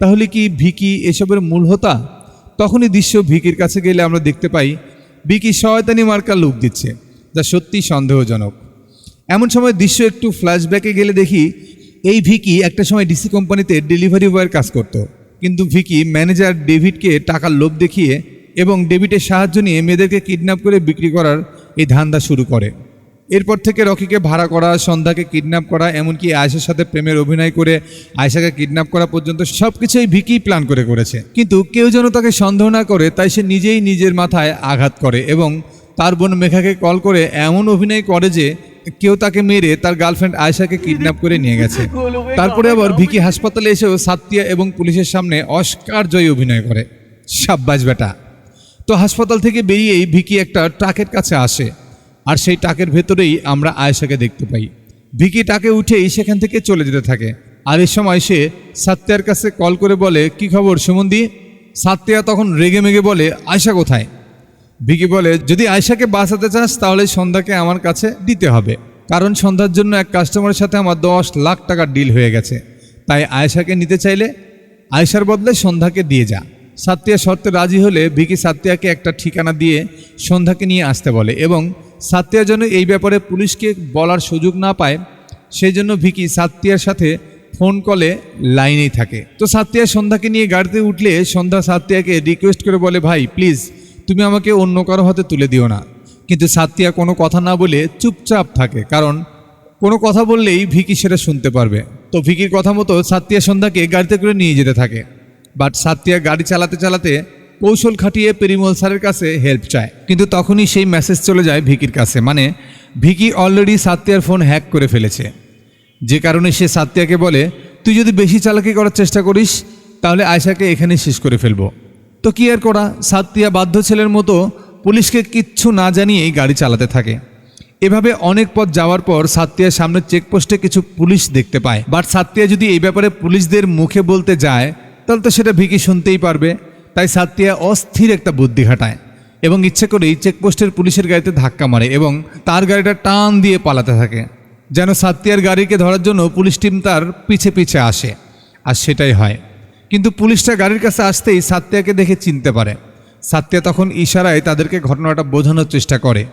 S1: তাহলে কি ভিকি এসবের মূল হোতা? তখনই দৃশ্য ভিকির কাছে গেলে আমরা দেখতে পাই ভিকি শয়তানি মার্কা লুক দিচ্ছে, যা সত্যি সন্দেহজনক। এমন সময় দৃশ্য একটু ফ্ল্যাশব্যাকে গেলে দেখি এই ভিকি একটা সময় ডিসি কোম্পানিতে ডেলিভারি বয়ের কাজ করত, কিন্তু ভিকি ম্যানেজার ডেভিডকে টাকার লোভ দেখিয়ে এবং ডেভিডের সাহায্য নিয়ে মেয়েদেরকে কিডন্যাপ করে বিক্রি করার এই ধান্দা শুরু করে। এরপর থেকে রকিকে ভাড়া করা, সন্ধ্যাকে কিডন্যাপ করা, এমনকি আয়েশার সাথে প্রেমের অভিনয় করে আয়েশাকে কিডন্যাপ করা পর্যন্ত সব কিছুই ভিকি প্ল্যান করে করেছে। কিন্তু কেউ যেন তাকে সন্দেহ না করে, তাই সে নিজেই নিজের মাথায় আঘাত করে এবং তার বোন মেঘাকে কল করে এমন অভিনয় করে যে কেউ তাকে মেরে তার গার্লফ্রেন্ড আয়েশাকে কিডন্যাপ করে নিয়ে গেছে। তারপরে আবার ভিকি হাসপাতালে এসেও সাত্তিয়া এবং পুলিশের সামনে অস্কার জয়ী অভিনয় করে। সাব্বাস বেটা। তো হাসপাতাল থেকে বেরিয়েই ভিকি একটা ট্রাকের কাছে আসে আর সেই ট্রাকের ভেতরেই আমরা আয়েশাকে দেখতে পাই। ভিকি ট্রাকে উঠেই সেখান থেকে চলে যেতে থাকে। আর এই সময় সে সাত্তিয়ার কাছে কল করে বলে, কি খবর সুমন্দি? সাত্তিয়া তখন রেগে মেগে বলে, আয়েশা কোথায়? ভিকি বলে, যদি আয়েশাকে বাঁচাতে চাস তাহলে সন্ধ্যাকে আমার কাছে দিতে হবে, কারণ সন্ধ্যার জন্য এক কাস্টমারের সাথে আমার 10 লাখ টাকার ডিল হয়ে গেছে। তাই আয়েশাকে নিতে চাইলে আয়েশার বদলে সন্ধ্যাকে দিয়ে যা। সাত্তিয়া শর্তে রাজি হলে ভিকি সাত্তিয়াকে একটা ঠিকানা দিয়ে সন্ধ্যাকে নিয়ে আসতে বলে এবং সাত্তিয়া যেন এই ব্যাপারে পুলিশকে বলার সুযোগ না পায় সেই জন্য ভিকি সাত্তিয়ার সাথে ফোন কলে লাইনেই থাকে। তো সাত্তিয়া সন্ধ্যাকে নিয়ে গাড়িতে উঠলে সন্ধ্যা সাত্তিয়াকে রিকোয়েস্ট করে বলে, ভাই প্লিজ তুমি আমাকে অন্য কারো হাতে তুলে দিও না। কিন্তু সাত্তিয়া কোনো কথা না বলে চুপচাপ থাকে, কারণ কোনো কথা বললেই ভিকি সেটা শুনতে পারবে। তো ভিকির কথা মতো সাত্তিয়া সন্ধ্যাকে গাড়িতে করে নিয়ে যেতে থাকে। বাট সাত্তিয়া গাড়ি চালাতে চালাতে কৌশল খাটিয়ে পেরিমল স্যারের কাছে হেল্প চায়, কিন্তু তখনই সেই মেসেজ চলে যায় ভিকির কাছে, মানে ভিকি অলরেডি সাত্তিয়ার ফোন হ্যাক করে ফেলেছে। যে কারণে সে সাত্তিয়াকে বলে, তুই যদি বেশি চালাকি করার চেষ্টা করিস তাহলে আয়েশাকে এখানে শেষ করে ফেলবো। তো কি আর করা, সাত্তিয়া বাধ্য ছেলের মতো পুলিশকে কিচ্ছু না জানিয়েই গাড়ি চালাতে থাকে। এভাবে অনেক পথ যাওয়ার পর সাত্তিয়ার সামনের চেকপোস্টে কিছু পুলিশ দেখতে পায়। বাট সাত্তিয়া যদি এই ব্যাপারে পুলিশদের মুখে বলতে যায় তাহলে তো সেটা ভিকি শুনতেই পারবে। তাই সাতিয়া অস্থির একটা বুদ্ধি খাটায় এবং ইচ্ছে করেই চেকপোস্টের পুলিশের গাড়িতে ধাক্কা মারে এবং তার গাড়িটা টান দিয়ে পালাতে থাকে, যেন সাতিয়ার গাড়িকে ধরার জন্য পুলিশ টিম তার পিছে পিছে আসে। আর সেটাই হয়, কিন্তু পুলিশটা গাড়ির কাছে আসতেই সাতিয়াকে দেখে চিনতে পারে। সাতিয়া তখন ইশারায় তাদেরকে ঘটনাটা বোঝানোর চেষ্টা করে।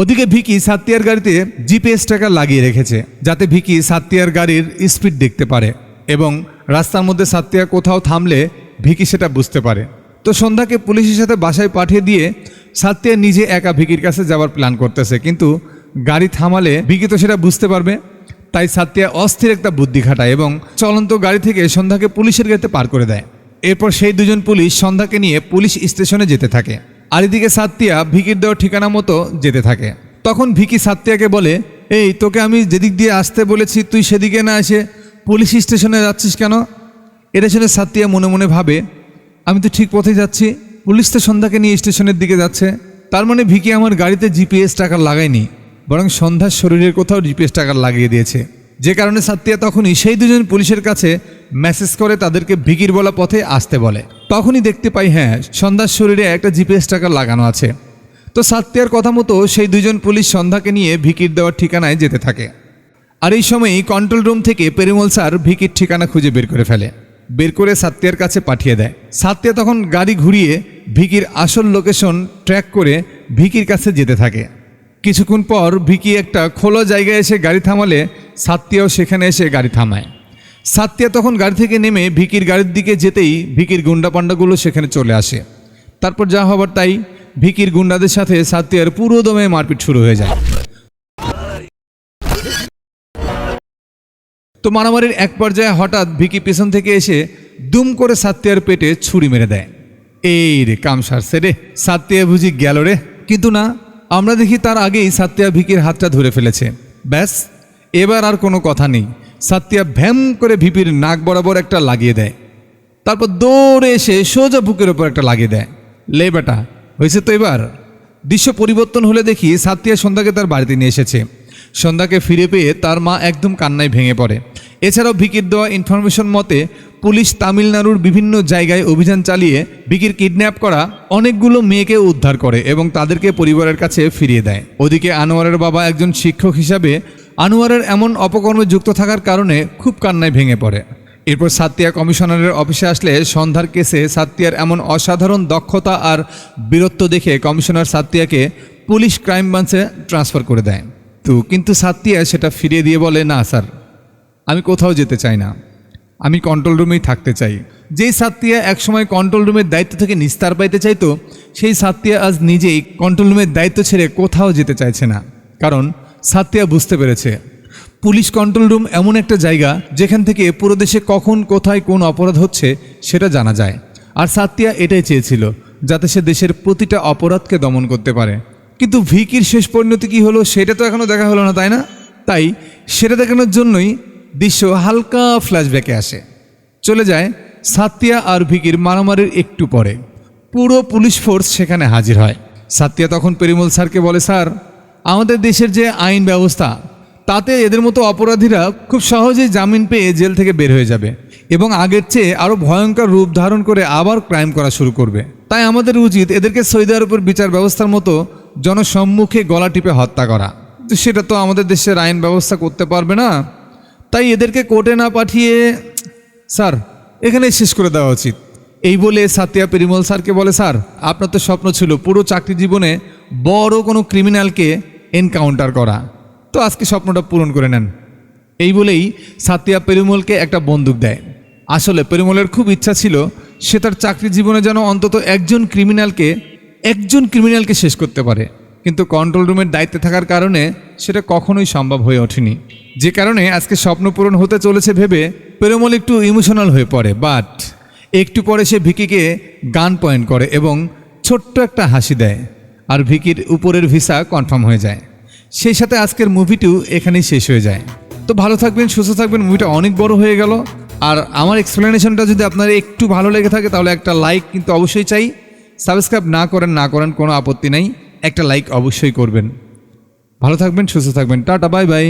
S1: ওদিকে ভিকি সাতিয়ার গাড়িতে জিপিএস ট্র্যাকার লাগিয়ে রেখেছে, যাতে ভিকি সাতিয়ার গাড়ির স্পিড দেখতে পারে এবং রাস্তার মধ্যে সাতিয়া কোথাও থামলে ভিকি সেটা বুঝতে পারে। তো সন্ধ্যাকে পুলিশের সাথে বাসায় পাঠিয়ে দিয়ে সাতিয়া নিজে একা ভিকির কাছে যাওয়ার প্ল্যান করতেছে, কিন্তু গাড়ি থামালে ভিকি তো সেটা বুঝতে পারবে। তাই সাতিয়া অস্থির একটা বুদ্ধি খাটায় এবং চলন্ত গাড়ি থেকে সন্ধ্যাকে পুলিশের গাড়িতে পার করে দেয়। এরপর সেই দুজন পুলিশ সন্ধ্যাকে নিয়ে পুলিশ স্টেশনে যেতে থাকে, আর এদিকে সাতিয়া ভিকির দেওয়া ঠিকানা মতো যেতে থাকে। তখন ভিকি সাতিয়াকে বলে, এই তোকে আমি যেদিক দিয়ে আসতে বলেছি তুই সেদিকে না এসে পুলিশ স্টেশনে যাচ্ছিস কেন? এটা শুনে সাতিয়া মনে মনে ভাবে, আমি তো ঠিক পথে যাচ্ছি, পুলিশ তো সন্ধ্যাকে নিয়ে স্টেশনের দিকে যাচ্ছে, তার মানে ভিকি আমার গাড়িতে জিপিএস ট্র্যাকার লাগায়নি, বরং সন্ধ্যার শরীরের কোথাও জিপিএস ট্র্যাকার লাগিয়ে দিয়েছে। যে কারণে সাতিয়া তখনই সেই দুজন পুলিশের কাছে মেসেজ করে তাদেরকে ভিকির বলা পথে আসতে বলে। তখনই দেখতে পাই হ্যাঁ, সন্ধ্যার শরীরে একটা জিপিএস ট্র্যাকার লাগানো আছে। তো সাতিয়ার কথা মতো সেই দুজন পুলিশ সন্ধ্যাকে নিয়ে ভিকির দেওয়ার ঠিকানায় যেতে থাকে। আর এই সময়ই কন্ট্রোল রুম থেকে পেরিমল স্যার ভিকির ঠিকানা খুঁজে বের করে ফেলে, বের করে সাতিয়ার কাছে পাঠিয়ে দেয়। সাতিয়া তখন গাড়ি ঘুরিয়ে ভিকির আসল লোকেশন ট্র্যাক করে ভিকির কাছে যেতে থাকে। কিছুক্ষণ পর ভিকি একটা খোলা জায়গায় এসে গাড়ি থামালে সাতিয়াও সেখানে এসে গাড়ি থামায়। সাতিয়া তখন গাড়ি থেকে নেমে ভিকির গাড়ির দিকে যেতেই ভিকির গুন্ডা পান্ডাগুলো সেখানে চলে আসে। তারপর যা হবার তাই, ভিকির গুন্ডাদের সাথে সাতিয়ার পুরো দমে মারপিট শুরু হয়ে যায়। তো মারামারির এক পর্যায়ে হঠাৎ ভিকি পেছন থেকে এসে দুম করে সাতিয়ার পেটে ছুরি মেরে দেয়। এই রে কাম সারছে রে, সাতিয়া বুঝি গেল রে। কিন্তু না, আমরা দেখি তার আগেই সাতিয়া ভিকির হাতটা ধরে ফেলেছে। ব্যাস, এবার আর কোনো কথা নেই। সাতিয়া ভ্যাম করে ভিপির নাক বরাবর একটা লাগিয়ে দেয়, তারপর দৌড়ে এসে সোজা বুকের ওপর একটা লাগিয়ে দেয়। লে বেটা, হয়েছে তো এবার। দৃশ্য পরিবর্তন হলে দেখি সাতিয়া সন্ধ্যাকে তার বাড়িতে নিয়ে এসেছে। সন্ধ্যাকে ফিরে পেয়ে তার মা একদম কান্নায় ভেঙে পড়ে। এছাড়াও ভিকির দেওয়া ইনফরমেশন মতে পুলিশ তামিলনাড়ুর বিভিন্ন জায়গায় অভিযান চালিয়ে ভিকির কিডন্যাপ করা অনেকগুলো মেয়েকে উদ্ধার করে এবং তাদেরকে পরিবারের কাছে ফিরিয়ে দেয়। ওদিকে আনোয়ারের বাবা একজন শিক্ষক হিসাবে আনোয়ারের এমন অপকর্মে যুক্ত থাকার কারণে খুব কান্নায় ভেঙে পড়ে। এরপর সাতিয়া কমিশনারের অফিসে আসলে সন্ধ্যার কেসে সাতিয়ার এমন অসাধারণ দক্ষতা আর বীরত্ব দেখে কমিশনার সাতিয়াকে পুলিশ ক্রাইম ব্রাঞ্চে ট্রান্সফার করে দেয়। কিন্তু সাতিয়া সেটা ফিরিয়ে দিয়ে বলে, না স্যার, আমি কোথাও যেতে চাই না, আমি কন্ট্রোল রুমেই থাকতে চাই। যেই সাতিয়া একসময় কন্ট্রোল রুমের দায়িত্ব থেকে নিস্তার পাইতে চাইতো, সেই সাতিয়া আজ নিজেই কন্ট্রোল রুমের দায়িত্ব ছেড়ে কোথাও যেতে চাইছে না। কারণ সাতিয়া বুঝতে পেরেছে পুলিশ কন্ট্রোল রুম এমন একটা জায়গা যেখান থেকে পুরো দেশে কখন কোথায় কোন অপরাধ হচ্ছে সেটা জানা যায়। আর সাতিয়া এটাই চেয়েছিল, যাতে সে দেশের প্রতিটা অপরাধকে দমন করতে পারে। কিন্তু ভিকির শেষ পরিণতি কী হলো সেটা তো এখনও দেখা হলো না, তাই না? তাই সেটা দেখানোর জন্যই দৃশ্য হালকা ফ্ল্যাশব্যাকে আসে। চলে যায় সাতিয়া আর ভিকির মারামারির একটু পরে। পুরো পুলিশ ফোর্স সেখানে হাজির হয়। সাতিয়া তখন পেরিমল স্যারকে বলে, স্যার, আমাদের দেশের যে আইন ব্যবস্থা তাতে এদের মতো অপরাধীরা খুব সহজেই জামিন পেয়ে জেল থেকে বের হয়ে যাবে এবং আগের চেয়ে আরও ভয়ঙ্কর রূপ ধারণ করে আবার ক্রাইম করা শুরু করবে। তাই আমাদের উচিত এদেরকে সৌদি আরবের বিচার ব্যবস্থার মতো জনসম্মুখে গলা টিপে হত্যা করা। তো সেটা তো আমাদের দেশের আইন ব্যবস্থা করতে পারবে না, তাই এদেরকে কোর্টে না পাঠিয়ে স্যার এখানে শেষ করে দেওয়া উচিত। এই বলে সাতিয়া পেরিমল স্যারকে বলে, স্যার, আপনার তো স্বপ্ন ছিল পুরো চাকরি জীবনে বড় কোনো ক্রিমিনালকে এনকাউন্টার করা, তো আজকে স্বপ্নটা পূরণ করে নেন। এই বলেই সাতিয়া পেরিমলকে একটা বন্দুক দেয়। আসলে পেরিমলের খুব ইচ্ছা ছিল সে তার চাকরি জীবনে যেন অন্তত একজন ক্রিমিনালকে শেষ করতে পারে, কিন্তু কন্ট্রোল রুমের দায়িত্বে থাকার কারণে সেটা কখনোই সম্ভব হয়ে ওঠেনি। যে কারণে আজকে স্বপ্ন পূরণ হতে চলেছে ভেবে পেরিমল একটু ইমোশনাল হয়ে পড়ে। বাট একটু পরে সে ভিকিকে গান পয়েন্ট করে এবং ছোট্ট একটা হাসি দেয়, আর ভিকির উপরের ভিসা কনফার্ম হয়ে যায়। সেই সাথে আজকের মুভিটিও এখানেই শেষ হয়ে যায়। তো ভালো থাকবেন, সুস্থ থাকবেন। মুভিটা অনেক বড় হয়ে গেল, আর আমার এক্সপ্লেনেশনটা যদি আপনার একটু ভালো লেগে থাকে তাহলে একটা লাইক কিন্তু অবশ্যই চাই। সাবস্ক্রাইব না করেন কোনো আপত্তি নাই, একটা লাইক অবশ্যই করবেন। ভালো থাকবেন, সুস্থ থাকবেন। Tata, bye bye.